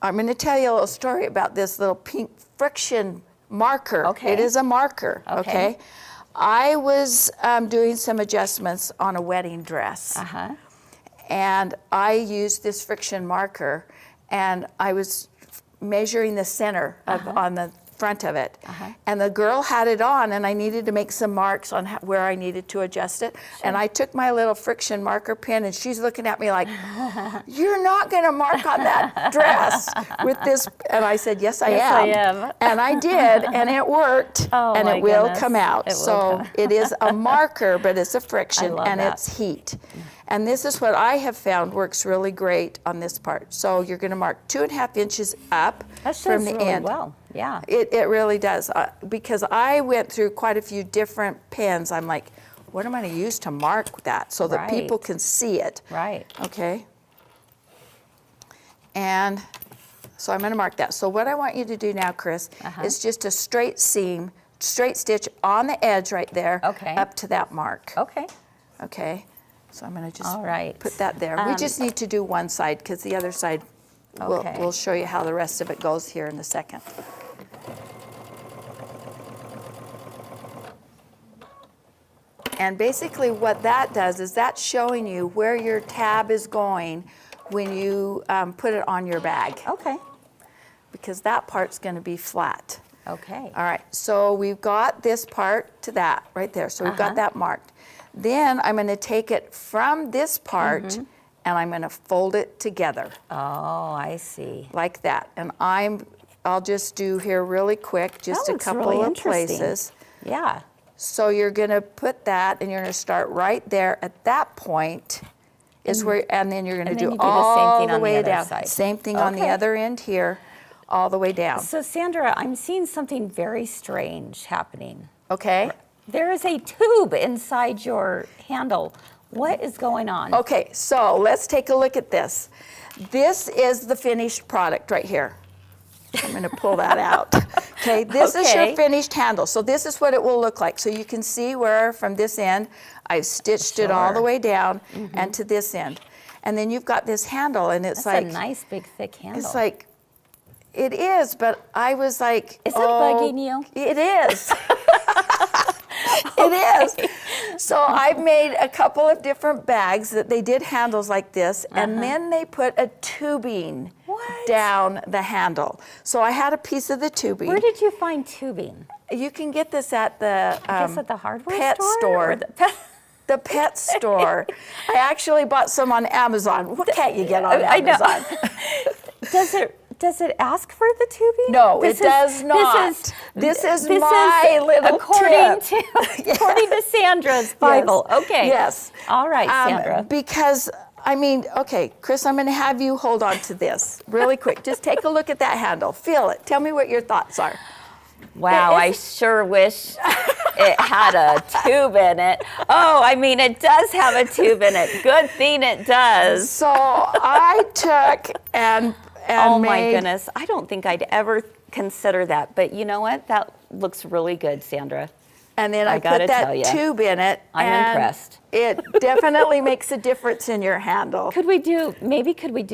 D: I'm going to tell you a little story about this little pink friction marker.
B: Okay.
D: It is a marker. Okay. I was doing some adjustments on a wedding dress.
B: Uh-huh.
D: And I used this friction marker, and I was measuring the center of, on the front of it. And the girl had it on, and I needed to make some marks on where I needed to adjust it. And I took my little friction marker pen, and she's looking at me like, "You're not going to mark on that dress with this." And I said, "Yes, I
B: Yes,
D: am."
B: I am.
D: And I did, and it worked,
B: Oh,
D: and
B: my
D: it will
B: goodness.
D: come out.
B: It will
D: So
B: come.
D: it is a marker, but it's a friction,
B: love
D: and
B: that.
D: it's heat. And this is what I have found works really great on this part. So you're going to mark 2.5 inches up
B: That
D: from
B: shows
D: the
B: really
D: end.
B: well. Yeah.
D: It really does. Because I went through quite a few different pens. I'm like, what am I going to use to mark that so that people
B: Right.
D: can see it?
B: Right.
D: Okay. And so I'm going to mark that. So what I want you to do now, Kris, is just a straight seam, straight stitch on the edge right there,
B: Okay.
D: up to that mark.
B: Okay.
D: Okay. So I'm going to just
B: All right.
D: put that there. We just need to do one side because the other side,
B: Okay.
D: we'll show you how the rest of it goes here in a second. And basically what that does is that's showing you where your tab is going when you put it on your bag,
B: Okay.
D: because that part's going to be flat.
B: Okay.
D: All right, so we've got this part to that right there. So we've got that marked. Then I'm going to take it from this part and I'm going to fold it together
B: Oh, I see.
D: like that. And I'll just do here really quick, just a
B: looks
D: couple
B: really
D: of
B: interesting.
D: places.
B: Yeah.
D: So you're going to put that and you're going to start right there. At that point is where, and then you're going to
B: and then
D: do
B: you do the same
D: all
B: thing
D: the
B: on the
D: way
B: other
D: down.
B: side.
D: Same thing on the
B: Okay.
D: other end here, all the way down.
B: So Sandra, I'm seeing something very strange happening.
D: Okay?
B: There is a tube inside your handle. What is going on?
D: Okay, so let's take a look at this. This is the finished product right here. I'm going to pull that out. Okay, this is your
B: Okay.
D: finished handle. So this is what it will look like. So you can see where from this end, I've stitched it all the
B: Sure.
D: way down and to this end. And then you've got this handle, and it's
B: That's
D: like,
B: a nice big thick handle.
D: it's like, it is, but I was like,
B: Is it bugging you?
D: It is. It is. So I've made a couple of different bags that they did handles like this, and then they put a tubing
B: What?
D: down the handle. So I had a piece of the tubing.
B: Where did you find tubing?
D: You can get this at the,
B: I guess at the hardware
D: pet
B: store?
D: store.
B: Or the pet-
D: the pet store. I actually bought some on Amazon. What can't you get on
B: I know.
D: Amazon?
B: Does it ask for the tubing?
D: No, it does not. This is my little
B: according
D: tip.
B: to according to Sandra's Bible.
D: Yes.
B: Okay.
D: Yes.
B: All right, Sandra.
D: Because, I mean, okay, Kris, I'm going to have you hold on to this really quick. Just take a look at that handle. Feel it. Tell me what your thoughts are.
B: Wow, I sure wish it had a tube in it. Oh, I mean, it does have a tube in it. Good thing it does.
D: So I took and
B: Oh my
D: made,
B: goodness, I don't think I'd ever consider that. But you know what? That looks really good, Sandra.
D: and then I
B: gotta
D: put that
B: tell ya,
D: tube in it.
B: I'm
D: and
B: impressed.
D: It definitely makes a difference in your handle.
B: Could we do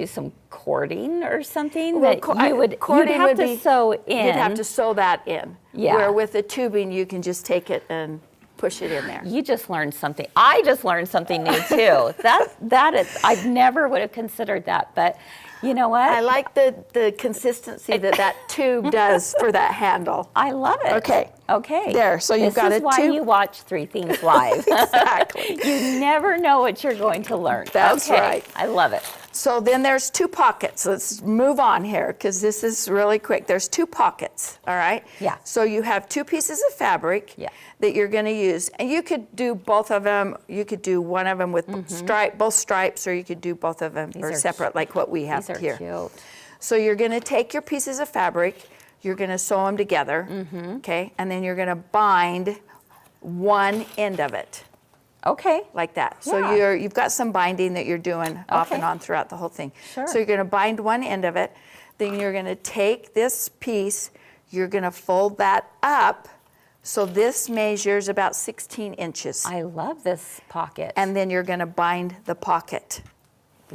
B: some cording or something
D: Well,
B: that you'd
D: cording
B: have
D: would
B: to
D: be-
B: sew in?
D: You'd have to sew that in.
B: Yeah.
D: Where with the tubing, you can just take it and push it in there.
B: You just learned something. I just learned something new too. that is, I never would have considered that. But you know what?
D: I like the consistency that tube does for that handle.
B: I love it.
D: Okay.
B: Okay.
D: There, so you've got
B: This is
D: a
B: why
D: tube.
B: you watch Three Things Live.
D: Exactly.
B: You never know what you're going to learn.
D: That's
B: okay.
D: right.
B: I love it.
D: So then there's two pockets. Let's move on here because this is really quick. There's two pockets, all right?
B: Yeah.
D: So you have two pieces of fabric
B: Yeah.
D: that you're going to use. And you could do both of them. You could do one of them with both stripes, or you could do both of them or
B: are
D: separate like what we have
B: These are
D: here.
B: cute.
D: So you're going to take your pieces of fabric, you're going to sew them together, okay? And then you're going to bind one end of it.
B: Okay.
D: Like that. So
B: Yeah.
D: you've got some binding that you're doing off and
B: Okay.
D: on throughout the whole thing.
B: Sure.
D: So you're going to bind one end of it. Then you're going to take this piece, you're going to fold that up. So this measures about 16 inches.
B: I love this pocket.
D: And then you're going to bind the pocket.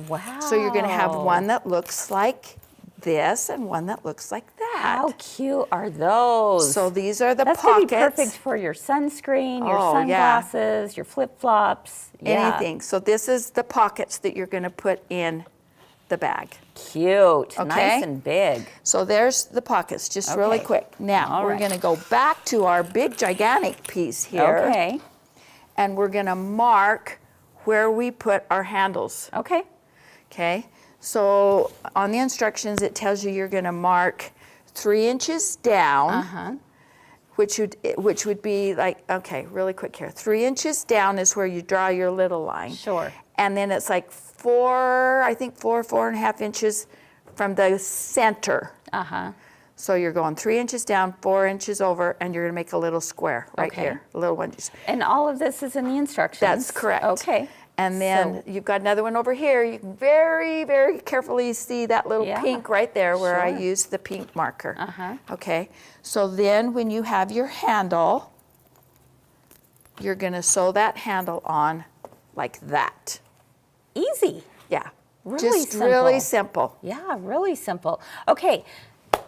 B: wow.
D: So you're going to have one that looks like this and one that looks like that.
B: How cute are those?
D: So these are the
B: That's
D: pockets.
B: gonna be perfect for your sunscreen, your
D: Oh, yeah.
B: sunglasses, your flip flops. Yeah.
D: Anything. So this is the pockets that you're going to put in the bag.
B: Cute.
D: Okay.
B: Nice and big.
D: So there's the pockets, just really
B: Okay.
D: quick. Now,
B: All
D: we're
B: right.
D: going to go back to our big, gigantic piece here.
B: Okay.
D: And we're going to mark where we put our handles.
B: Okay.
D: Okay? So on the instructions, it tells you you're going to mark 3 inches down, which would be like, okay, really quick here. 3 inches down is where you draw your little line.
B: Sure.
D: And then it's like 4.5 inches from the center. So you're going 3 inches down, 4 inches over, and you're going to make a little square right
B: Okay.
D: here, a little one.
B: And all of this is in the instructions.
D: That's correct.
B: Okay.
D: And then you've got another one over here. You can very, very carefully see that little
B: Yeah.
D: pink right there where I
B: Sure.
D: used the pink marker. Okay. So then when you have your handle, you're going to sew that handle on like that.
B: Easy.
D: Yeah.
B: Really
D: Just really
B: simple.
D: simple.
B: Yeah, really simple. Okay,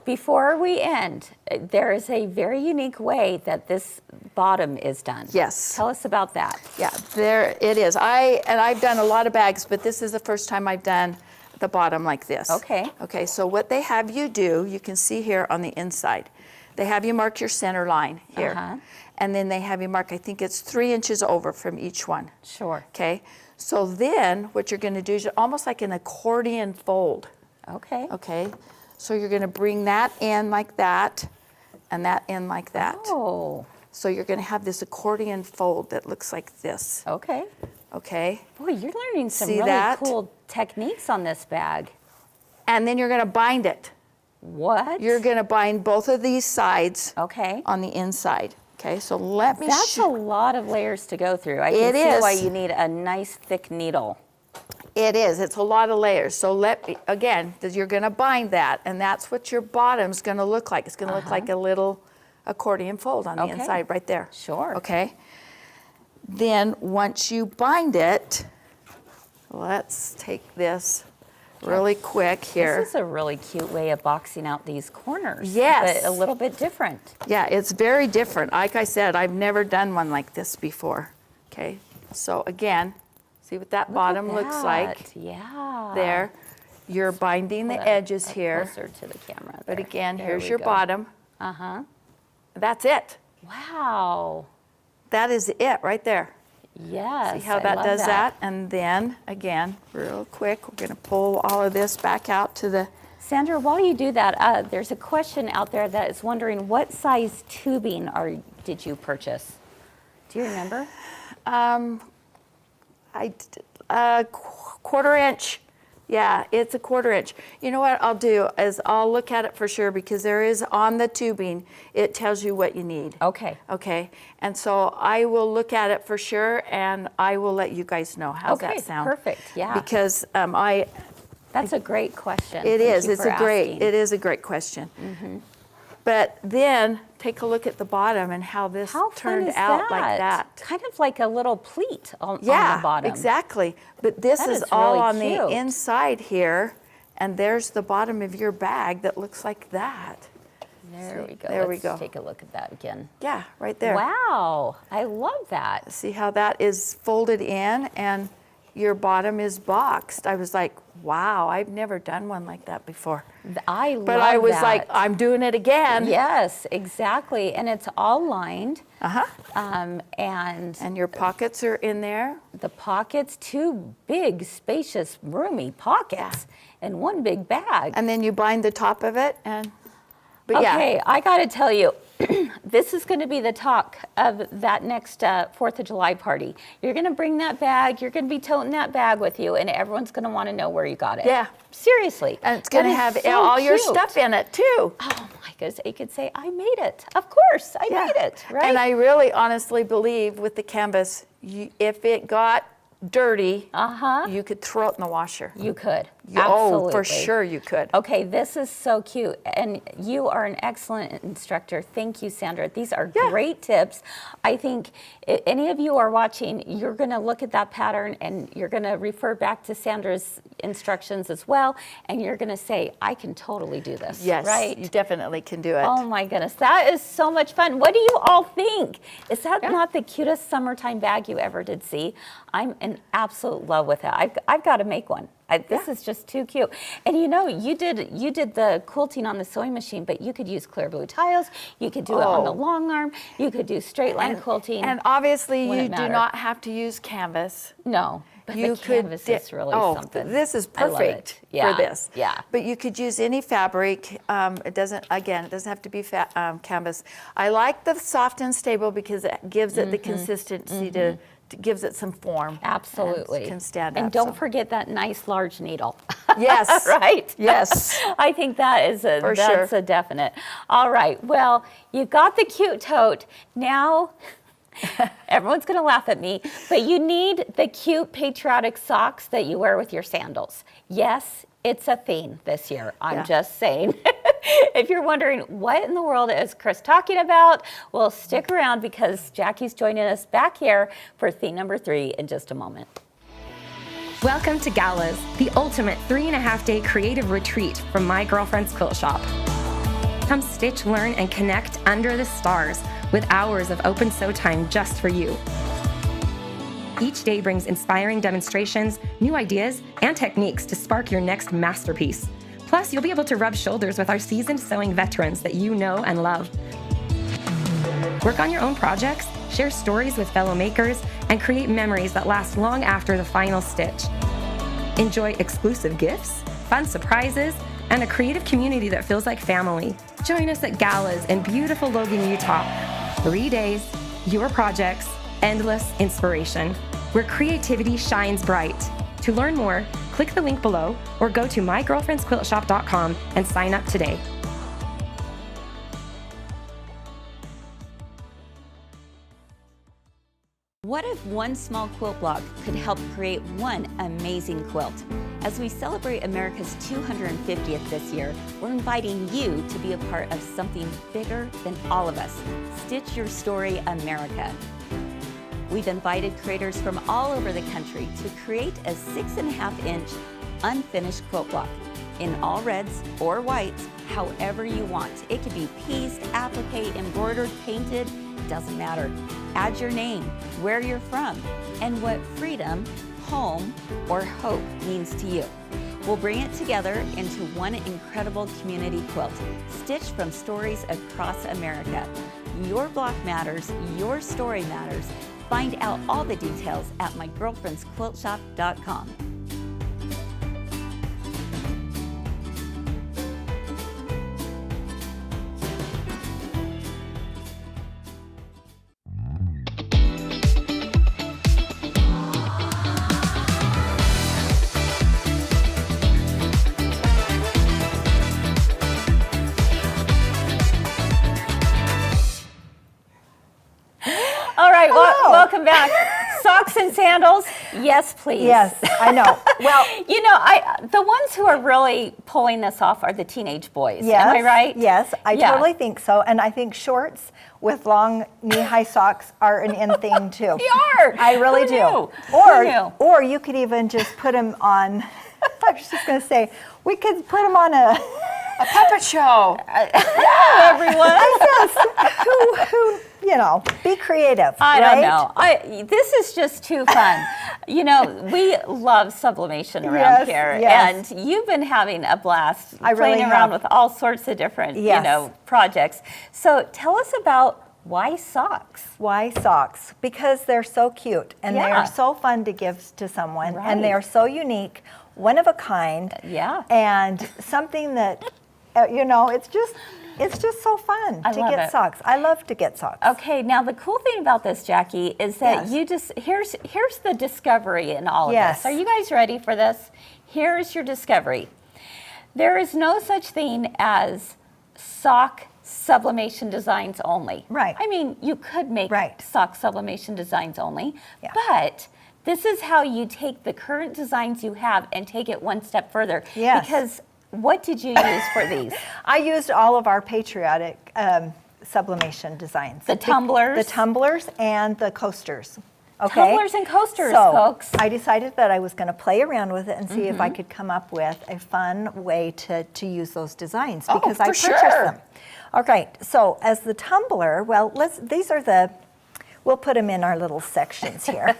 B: before we end, there is a very unique way that this bottom is done.
D: Yes.
B: Tell us about that.
D: Yeah, there it is. I've done a lot of bags, but this is the first time I've done the bottom like this.
B: Okay.
D: Okay, so what they have you do, you can see here on the inside, they have you mark your center line here. And then they have you mark, I think it's 3 inches over from each one.
B: Sure.
D: Okay, so then what you're going to do is almost like an accordion fold.
B: Okay.
D: Okay, so you're going to bring that in like that and that in like that.
B: Oh,
D: So you're going to have this accordion fold that looks like this.
B: okay.
D: okay?
B: Boy, you're learning some
D: See
B: really
D: that?
B: cool techniques on this bag.
D: And then you're gonna bind it.
B: What?
D: You're gonna bind both of these sides
B: Okay.
D: on the inside. Okay, so let me
B: That's a lot of layers to go through. I
D: It
B: can see why
D: is.
B: you need a nice thick needle.
D: It is, it's a lot of layers. So again, you're gonna bind that, and that's what your bottom's gonna look like. It's gonna look like a little accordion fold on the
B: Okay.
D: inside right there.
B: Sure.
D: Okay. Then once you bind it, let's take this really quick here.
B: This is a really cute way of boxing out these corners.
D: Yes.
B: But a little bit different.
D: Yeah, it's very different. Like I said, I've never done one like this before. Okay, so again, see what that bottom
B: Look at
D: looks
B: that.
D: like
B: Yeah.
D: there. You're binding the
B: Pull that
D: edges
B: up
D: here.
B: Closer to the camera.
D: But
B: there.
D: again,
B: There
D: here's
B: we
D: your
B: go.
D: bottom.
B: Uh-huh.
D: That's it.
B: Wow.
D: That is it right there.
B: Yes.
D: See how
B: I
D: that
B: love
D: does that? And then, again, real quick, we're going to pull all of this back out to the...
B: Sandra, while you do that, there's a question out there that is wondering what size tubing did you purchase? Do you remember?
D: Quarter inch. Yeah, it's a quarter inch. You know what I'll do is I'll look at it for sure because there is on the tubing, it tells you what you need.
B: Okay.
D: Okay, and so I will look at it for sure and I will let you guys know. How's
B: Okay,
D: that sound?
B: perfect, yeah.
D: Because
B: That's a great question.
D: it
B: Thank
D: is,
B: you
D: it's
B: for
D: a great,
B: asking.
D: it is a great question. But then take a look at the bottom and how this
B: How fun
D: turned
B: is
D: out like that.
B: Kind of like a little pleat on
D: Yeah,
B: the bottom.
D: exactly. But this
B: That
D: is
B: is
D: all
B: really
D: on
B: cute.
D: the inside here, and there's the bottom of your bag that looks like that.
B: There we go.
D: There we
B: Let's
D: go.
B: take a look at that again.
D: Yeah, right there.
B: Wow, I love that.
D: See how that is folded in and your bottom is boxed. I was like, wow, I've never done one like that before.
B: I love that.
D: But I was like, I'm doing it again.
B: Yes, exactly. And it's all lined.
D: Uh-huh.
B: And
D: And your pockets are in there.
B: the pockets, two big, spacious, roomy pockets, and one big bag.
D: And then you bind the top of it and, but yeah.
B: Okay, I got to tell you, this is going to be the talk of that next 4th of July party. You're going to bring that bag, you're going to be toting that bag with you, and everyone's going to want to know where you got it.
D: Yeah.
B: Seriously.
D: And it's going to
B: That is
D: have
B: so
D: all your
B: cute.
D: stuff in it too.
B: Oh my goodness, it could say, I made it. Of course, I made it, right?
D: And I really honestly believe with the canvas, if it got dirty, you could throw it in the washer.
B: You could.
D: Oh,
B: Absolutely.
D: for sure you could.
B: Okay, this is so cute. And you are an excellent instructor. Thank you, Sandra. These are
D: Yeah.
B: great tips. I think any of you are watching, you're going to look at that pattern and you're going to refer back to Sandra's instructions as well. And you're going to say, I can totally do this.
D: Yes,
B: Right?
D: you definitely can do it.
B: Oh my goodness, that is so much fun. What do you all think? Is that not the cutest summertime bag you ever did see? I'm in absolute love with it. I've got to make one. This is just too cute. And you know, you did the quilting on the sewing machine, but you could use clear blue tiles. You could do it on the long arm. You could do straight line quilting.
D: And obviously you
B: Wouldn't
D: do
B: matter.
D: not have to use canvas.
B: No, but
D: You
B: the canvas is really something.
D: This is
B: I love
D: perfect
B: it. Yeah,
D: for this.
B: yeah.
D: But you could use any fabric. It doesn't have to be canvas. I like the soft and stable because it gives it the consistency to gives it some form.
B: Absolutely.
D: And can stand
B: and
D: up.
B: don't
D: so.
B: forget that nice large needle.
D: Yes.
B: Right?
D: Yes.
B: I think that is
D: For
B: that's
D: sure.
B: a definite. All right. Well, you got the cute tote. Now everyone's going to laugh at me, but you need the cute patriotic socks that you wear with your sandals. Yes, it's a theme this year. I'm
D: Yeah.
B: just saying. If you're wondering what in the world is Kris talking about, well, stick around because Jacki's joining us back here for theme number 3 in just a moment.
F: Welcome to Galas, the ultimate 3.5-day creative retreat from my girlfriend's quilt shop. Come stitch, learn, and connect under the stars with hours of open sew time just for you. Each day brings inspiring demonstrations, new ideas, and techniques to spark your next masterpiece. Plus, you'll be able to rub shoulders with our seasoned sewing veterans that you know and love. Work on your own projects, share stories with fellow makers, and create memories that last long after the final stitch. Enjoy exclusive gifts, fun surprises, and a creative community that feels like family. Join us at Galas in beautiful Logan, Utah. 3 days, your projects, endless inspiration. where creativity shines bright. To learn more, click the link below or go to mygirlfriendsquiltshop.com and sign up today.
B: What if one small quilt block could help create one amazing quilt? As we celebrate America's 250th this year, we're inviting you to be a part of something bigger than all of us. Stitch Your Story America. We've invited creators from all over the country to create a 6.5-inch unfinished quilt block in all reds or whites, however you want. It could be pieced, applique, embroidered, painted, doesn't matter. Add your name, where you're from, and what freedom, home, or hope means to you. We'll bring it together into one incredible community quilt, stitched from stories across America. Your block matters, your story matters. Find out all the details at mygirlfriendsquiltshop.com. All right, well, welcome back. Socks and sandals, yes, please.
C: Yes, I know. Well,
B: You know, the ones who are really pulling this off are the teenage boys.
C: yes.
B: Am I right?
C: Yes, I
B: Yeah.
C: totally think so. And I think shorts with long knee-high socks are an in thing too.
B: They are.
C: I really
B: Who
C: do.
B: knew? Who knew?
C: Or you could even just put them on. I was just going to say we could put them on a.
D: A puppet show.
B: Everyone.
C: who you know, be creative.
B: I
C: right?
B: don't know. This is just too fun. You know, we love sublimation around
C: Yes,
B: here,
C: yes.
B: and you've been having a blast
C: I
B: playing
C: really
B: around
C: have.
B: with all sorts of different,
C: Yes.
B: projects. So tell us about why socks.
C: Why socks? Because they're so cute and they
B: Yeah.
C: are so fun to give to someone,
B: Right.
C: and they are so unique, one of a kind.
B: Yeah.
C: And something that it's just so fun
B: I
C: to
B: love
C: get
B: it.
C: socks. I love to get socks.
B: Okay, now the cool thing about this, Jackie, is that
C: Yes.
B: you just here's the discovery in all of
C: Yes.
B: this. Are you guys ready for this? Here's your discovery. There is no such thing as sock sublimation designs only.
C: Right.
B: I mean, you could make
C: Right.
B: sock sublimation designs only,
C: Yeah.
B: but this is how you take the current designs you have and take it one step further.
C: Yes.
B: Because what did you use for these?
C: I used all of our Patriotic sublimation designs.
B: The tumblers?
C: The tumblers and the coasters. Okay?
B: Tumblers and coasters,
C: so
B: folks.
C: I decided that I was going to play around with it and see if I could come up with a fun way to use those designs because I
D: for
C: purchased
D: sure.
C: them. All right. So as the tumbler, well, we'll put them in our little sections here.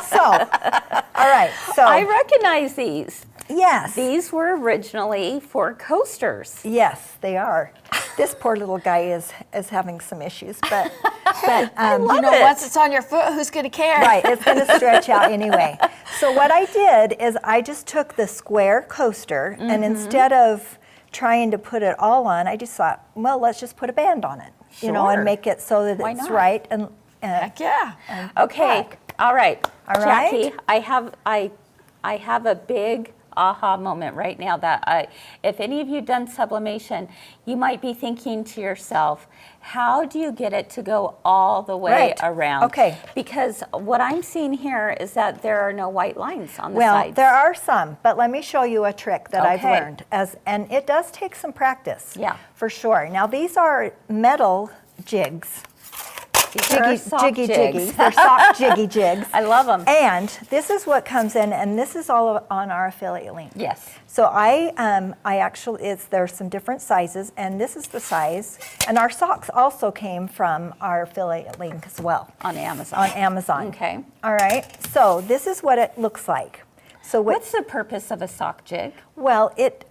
C: So, all right. So
B: I recognize these.
C: yes.
B: These were originally for coasters.
C: Yes, they are. This poor little guy is having some issues, but
D: You know,
B: it.
D: once it's on your foot, who's going to care?
C: right, it's going to stretch out anyway. So what I did is I just took the square coaster and instead of trying to put it all on, I just thought, well, let's just put a band on it,
B: Sure.
C: and make it so that
B: Why
C: it's
B: not?
C: right and
D: Heck yeah.
B: Okay,
C: black.
B: all right.
C: All right.
B: Jackie, I have a big aha moment right now that if any of you done sublimation, you might be thinking to yourself, how do you get it to go all the way
C: Right.
B: around?
C: Okay.
B: Because what I'm seeing here is that there are no white lines on the
C: well,
B: sides.
C: there are some, but let me show you a trick that I've
B: Okay.
C: learned and it does take some practice.
B: Yeah.
C: For sure. Now these are metal jigs.
B: These are sock
C: Jiggy
B: jigs.
C: jiggies. They're sock jiggy jigs.
B: I love 'em.
C: And this is what comes in, and this is all on our affiliate link.
B: Yes.
C: So I actually, there's some different sizes, and this is the size. And our socks also came from our affiliate link as well.
B: On Amazon.
C: On Amazon.
B: Okay.
C: All right. So this is what it looks like. So
B: What's the purpose of a sock jig?
C: well, it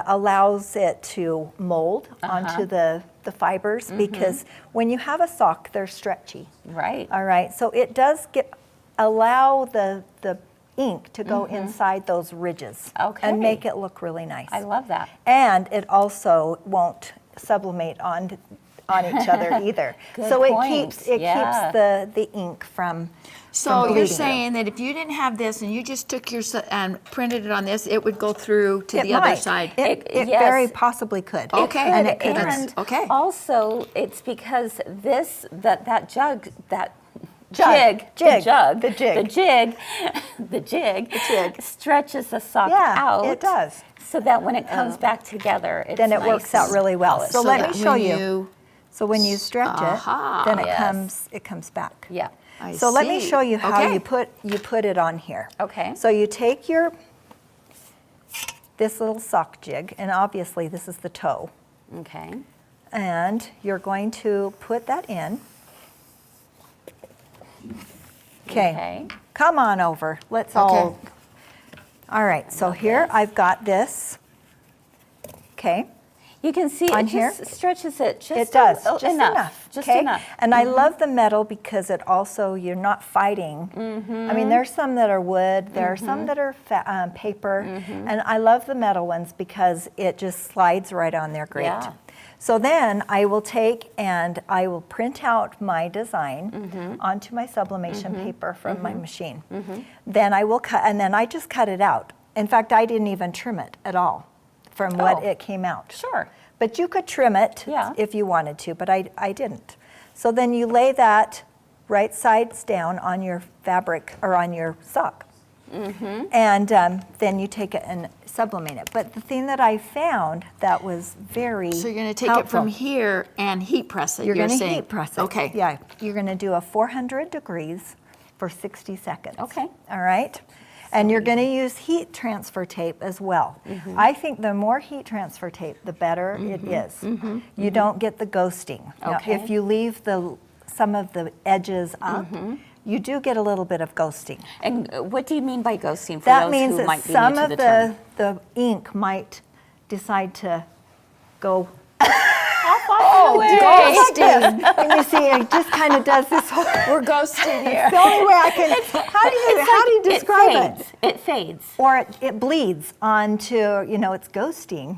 C: allows it to mold onto the fibers because when you have a sock, they're stretchy.
B: Right.
C: All right, so it does allow the ink to go inside those ridges
B: Okay.
C: and make it look really nice.
B: I love that.
C: And it also won't sublimate on each other either.
B: Good
C: so
B: point.
C: keeps
B: Yeah.
C: the ink from
D: So
C: from
D: you're
C: bleeding.
D: saying that if you didn't have this and you just took your and printed it on this, it would go through to
C: It
D: the other
C: might.
D: side.
C: It
B: Yes.
C: very possibly could.
D: Okay.
C: And it could.
B: And
D: Okay.
B: also, it's because that jug, that
C: Jig.
B: the jig stretches the sock
C: Yeah,
B: out.
C: it does.
B: So that when it comes back together, it's
C: Then it
B: nice
C: works out really well.
B: polished.
C: So let me
D: that
C: show
D: when
C: you. So when you stretch
D: Aha.
C: it, then it
B: Yes.
C: comes back.
B: Yeah.
D: I
C: So let me
D: see.
C: show you how
D: Okay.
C: you put it on here.
B: Okay.
C: So you take this little sock jig, and obviously this is the toe,
B: Okay.
C: and you're going to put that in. Okay. Come on over. Let's all. All right. So here I've got this. Okay.
B: You can see
C: On
B: it
C: here?
B: just stretches it just
C: It does,
B: a-
C: just
B: enough. Just
C: okay?
B: enough.
C: And I love the metal because it also, you're not fighting. I mean, there's some that are wood, there are some that are paper, and I love the metal ones because it just slides right on there great.
B: Yeah.
C: So then I will take and I will print out my design onto my sublimation paper from my machine. Then I will cut, and then I just cut it out. In fact, I didn't even trim it at all from what
B: Oh.
C: it came out.
B: Sure.
C: But you could trim it
B: Yeah.
C: if you wanted to, but I didn't. So then you lay that right sides down on your fabric or on your sock. And then you take it and sublimate it. But the thing that I found that was very
D: So you're going to take it from here and heat press it.
C: You're going to
D: saying.
C: heat press it.
D: Okay.
C: Yeah, you're going to do a 400 degrees for 60 seconds.
B: Okay.
C: All right. And you're going to use heat transfer tape as well. I think the more heat transfer tape, the better it is. You don't get the ghosting. Now,
B: Okay.
C: if you leave some of the edges up, you do get a little bit of ghosting.
B: And what do you mean by ghosting for
C: That
B: those
C: means
B: who
C: that
B: might be
C: some
B: new to
C: of
B: the term?
C: the ink might decide to go
D: Ghosting.
C: and you see it just kind of does this whole.
D: We're ghosting here.
C: It's the only way I can. How do you describe it?
B: It fades.
C: Or it bleeds onto, it's ghosting.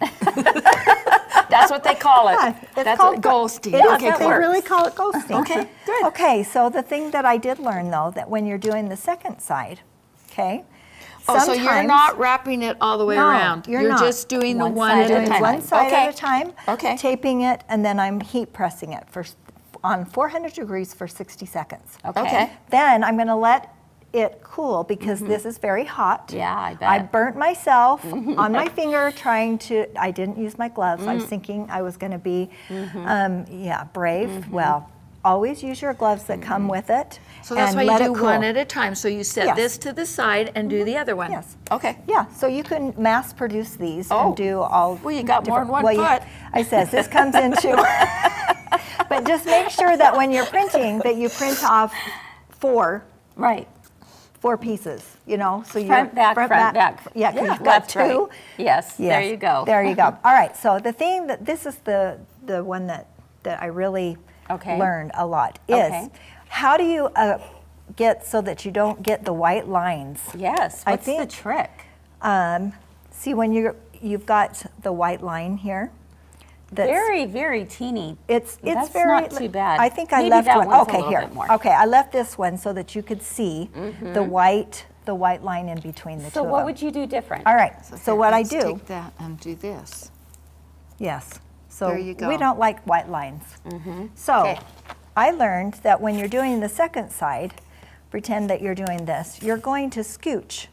D: That's what they call it.
C: It's
D: That's
C: called
D: ghosting.
C: It is.
D: Okay,
C: They
D: works.
C: really call it ghosting.
D: Okay, good.
C: Okay, so the thing that I did learn though, that when you're doing the second side, okay.
D: Oh, so you're
C: sometimes-
D: not wrapping it all the way
C: No,
D: around.
C: you're not.
D: just doing the
B: One
D: one
B: side
D: at a
B: at a
D: time.
C: One side
D: okay.
C: at a time.
D: Okay.
C: Taping it, and then I'm heat pressing it on 400 degrees for 60 seconds.
D: Okay.
C: Then I'm going to let it cool because this is very hot.
B: Yeah, I bet.
C: I burnt myself on my finger trying to. I didn't use my gloves. I was thinking I was going to be, brave. Well, always use your gloves that come with it.
D: So that's
C: and
D: why you
C: let
D: do
C: it cool.
D: one at a time. So you set
C: Yes.
D: this to the side and do the other one.
C: Yes.
D: Okay.
C: Yeah, so you can mass produce these
D: Oh.
C: and do all.
D: Well, you got more than one
C: different-
D: foot.
C: I says this comes into. But just make sure that when you're printing, that you print off four
B: Right.
C: pieces. So you
B: Front, back, front, back.
C: Yeah, 'cause
B: Yeah,
C: you've got
B: that's
C: two.
B: right. Yes, there
C: Yes,
B: you go.
C: There you go. All right. So the thing this is the one that I really
B: Okay.
C: learned a lot is
B: Okay.
C: how do you get so that you don't get the white lines?
B: Yes.
C: I
B: What's the
C: think-
B: trick?
C: See when you've got the white line here. That's,
B: Very, very teeny.
C: It's
B: That's
C: very.
B: not too bad.
C: I think I
B: Maybe
C: left
B: that
C: one.
B: one's a
C: Okay,
B: little
C: here.
B: bit more.
C: Okay, I left this one so that you could see the white line in between the two
B: So
C: of
B: what
C: them.
B: would you do different?
C: All right. So
D: here,
C: what I
D: let's
C: do?
D: Take that and do this.
C: Yes. So
D: There you go.
C: we don't like white lines. So
B: Okay.
C: I learned that when you're doing the second side, pretend that you're doing this. You're going to scooch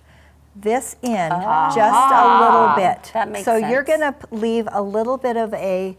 C: this in just a little bit.
B: That makes
C: so you're
B: sense.
C: going to leave a little bit of an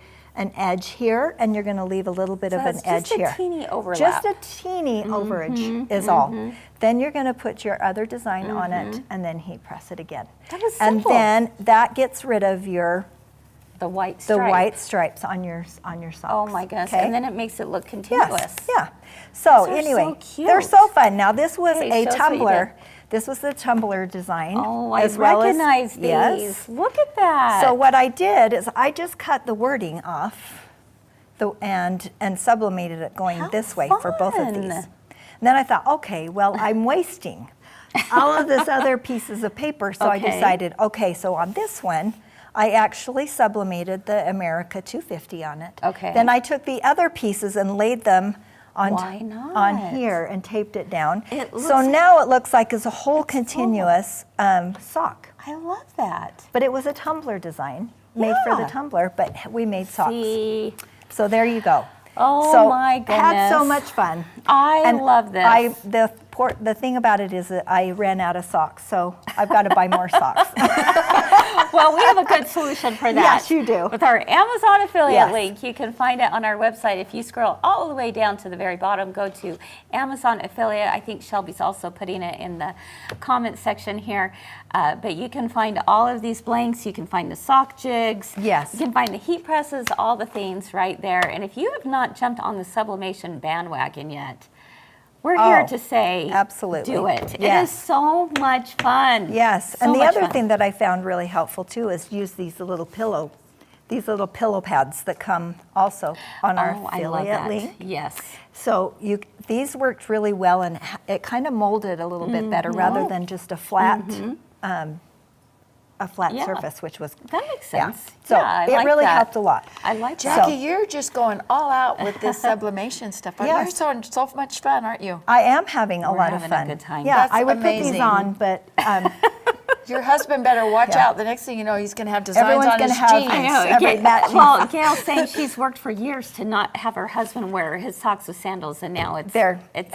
C: edge here, and you're going to leave a little bit of an
B: it's
C: edge
B: just a
C: here.
B: teeny overlap.
C: Just a teeny overage is all. Then you're going to put your other design on it, and then heat press it again.
B: That was
C: and
B: simple.
C: then that gets rid of
B: The white
C: the
B: stripe.
C: white stripes on your socks.
B: Oh my goodness.
C: okay?
B: And then it makes it look continuous.
C: Yes, yeah. So
B: These are
C: anyway,
B: so cute.
C: they're so fun. Now this was
B: Okay,
C: a
B: show us what you
C: tumbler.
B: did.
C: This was the tumbler design.
B: Oh, I
C: as well
B: recognize
C: as,
B: these.
C: Yes.
B: Look at that.
C: So what I did is I just cut the wording off and sublimated it going
B: How
C: this way for both of
B: fun.
C: these. And then I thought, okay, well, I'm wasting all of this other pieces of paper. So I
B: Okay.
C: decided, okay, so on this one, I actually sublimated the America 250 on it.
B: Okay.
C: Then I took the other pieces and laid them on,
B: Why not?
C: on here and taped it down.
B: It
C: So
B: looks-
C: now it looks like it's a whole continuous sock.
B: I love that.
C: But it was a tumbler design made for the
B: Yeah.
C: tumbler, but we made socks.
B: See,
C: So there you go.
B: Oh
C: so
B: my
C: Had so
B: goodness.
C: much fun.
B: I
C: And
B: love this.
C: The thing about it is that I ran out of socks, so I've got to buy more socks.
B: Well, we have a good solution for that.
C: Yes, you do.
B: With our Amazon affiliate
C: Yes.
B: link, you can find it on our website. If you scroll all the way down to the very bottom, go to Amazon affiliate. I think Shelby's also putting it in the comment section here. But you can find all of these blanks. You can find the sock jigs.
C: Yes.
B: You can find the heat presses, all the things right there. And if you have not jumped on the sublimation bandwagon yet, we're here
C: Oh,
B: to say,
C: absolutely.
B: do it. It
C: Yes.
B: is so much fun.
C: Yes,
B: So
C: and the
B: much
C: other
B: fun.
C: thing that I found really helpful too is use these little pillow pads that come also on our
B: Oh, I love
C: affiliate
B: that.
C: link.
B: Yes.
C: So these worked really well, and it kind of molded a little bit better rather than just a flat
B: Yeah.
C: surface, which was
B: That makes
C: yeah.
B: sense.
C: So
B: Yeah, I
C: it
B: like
C: really
B: that.
C: helped a lot.
B: I like
C: So-
B: that.
D: Jacki, you're just going all out with this sublimation stuff. You're
C: Yes.
D: so much fun, aren't you?
C: I am having a
B: We're
C: lot of
B: having a
C: fun.
B: good time.
C: Yeah,
D: That's
C: I would put
D: amazing.
C: these on, but
D: Your husband better watch
C: Yeah.
D: out. The next thing you know, he's going to have designs
C: Everyone's
D: on
C: gonna
D: his
C: have-
D: jeans.
C: I know. every matching
B: Well, Gail's saying she's worked for years to not have her husband wear his socks with sandals, and now it's
C: there,
B: It's,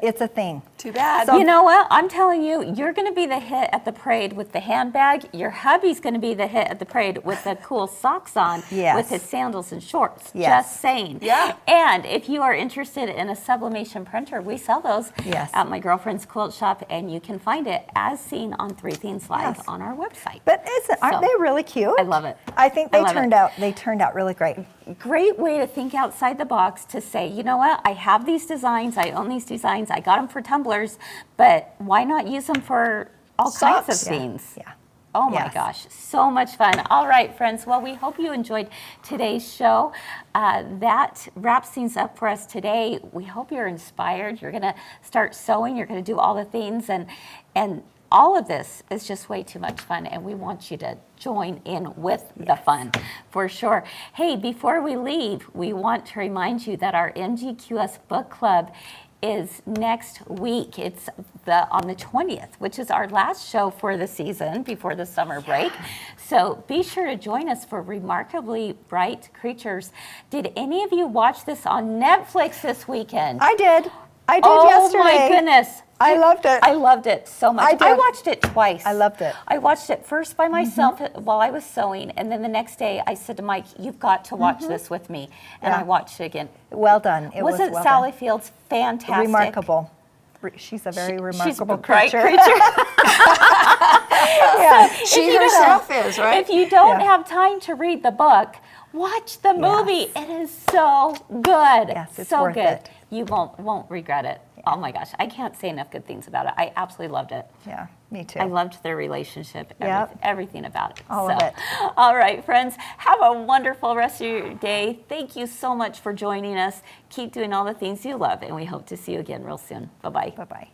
C: it's a thing.
D: Too bad.
C: So-
B: you know what? I'm telling you, you're going to be the hit at the parade with the handbag. Your hubby's going to be the hit at the parade with the cool socks on
C: Yes.
B: with his sandals and shorts.
C: Yes.
B: Just saying.
D: Yeah.
B: And if you are interested in a sublimation printer, we sell those
C: Yes.
B: at my girlfriend's quilt shop, and you can find it as seen on Three Themes Live
C: Yes.
B: on our website.
C: But aren't
B: So,
C: they really cute?
B: I love it.
C: I think
B: I
C: they
B: love
C: turned
B: it.
C: out really great.
B: Great way to think outside the box to say, you know what, I have these designs, I own these designs, I got them for tumblers, but why not use them for all kinds of
D: Socks.
C: Yeah.
B: things?
C: Yeah.
B: Oh my
C: Yes.
B: gosh, so much fun. All right, friends. Well, we hope you enjoyed today's show. That wraps things up for us today. We hope you're inspired. You're going to start sewing. You're going to do all the things. And all of this is just way too much fun. And we want you to join in with the fun for sure. Hey, before we leave, we want to remind you that our NGQS book club is next week. It's on the 20th, which is our last show for the season before the summer break. So be sure to join us for Remarkably Bright Creatures. Did any of you watch this on Netflix this weekend?
C: I did
B: oh
C: yesterday.
B: my goodness.
C: I loved it.
B: I loved it so much.
C: I did.
B: I watched it twice.
C: I loved it.
B: I watched it first by myself while I was sewing, and then the next day I said to Mike, "You've got to watch this with me." And
C: Yeah.
B: I watched it again.
C: Well done. It was
B: Wasn't
C: well
B: Sally
C: done.
B: Fields fantastic?
C: Remarkable. She's a very remarkable
B: She's a bright
C: creature.
B: Yeah.
D: She herself is, right?
B: If you don't
C: Yeah.
B: have time to read the book, watch the movie. It is so good.
C: Yes, it's
B: so
C: worth
B: good.
C: it.
B: You won't regret it. Oh my gosh, I can't say enough good things about it. I absolutely loved it.
C: Yeah, me too.
B: I loved their relationship,
C: Yep.
B: everything about it.
C: All of it.
B: All right, friends, have a wonderful rest of your day. Thank you so much for joining us. Keep doing all the things you love, and we hope to see you again real soon. Bye-bye.
C: Bye-bye.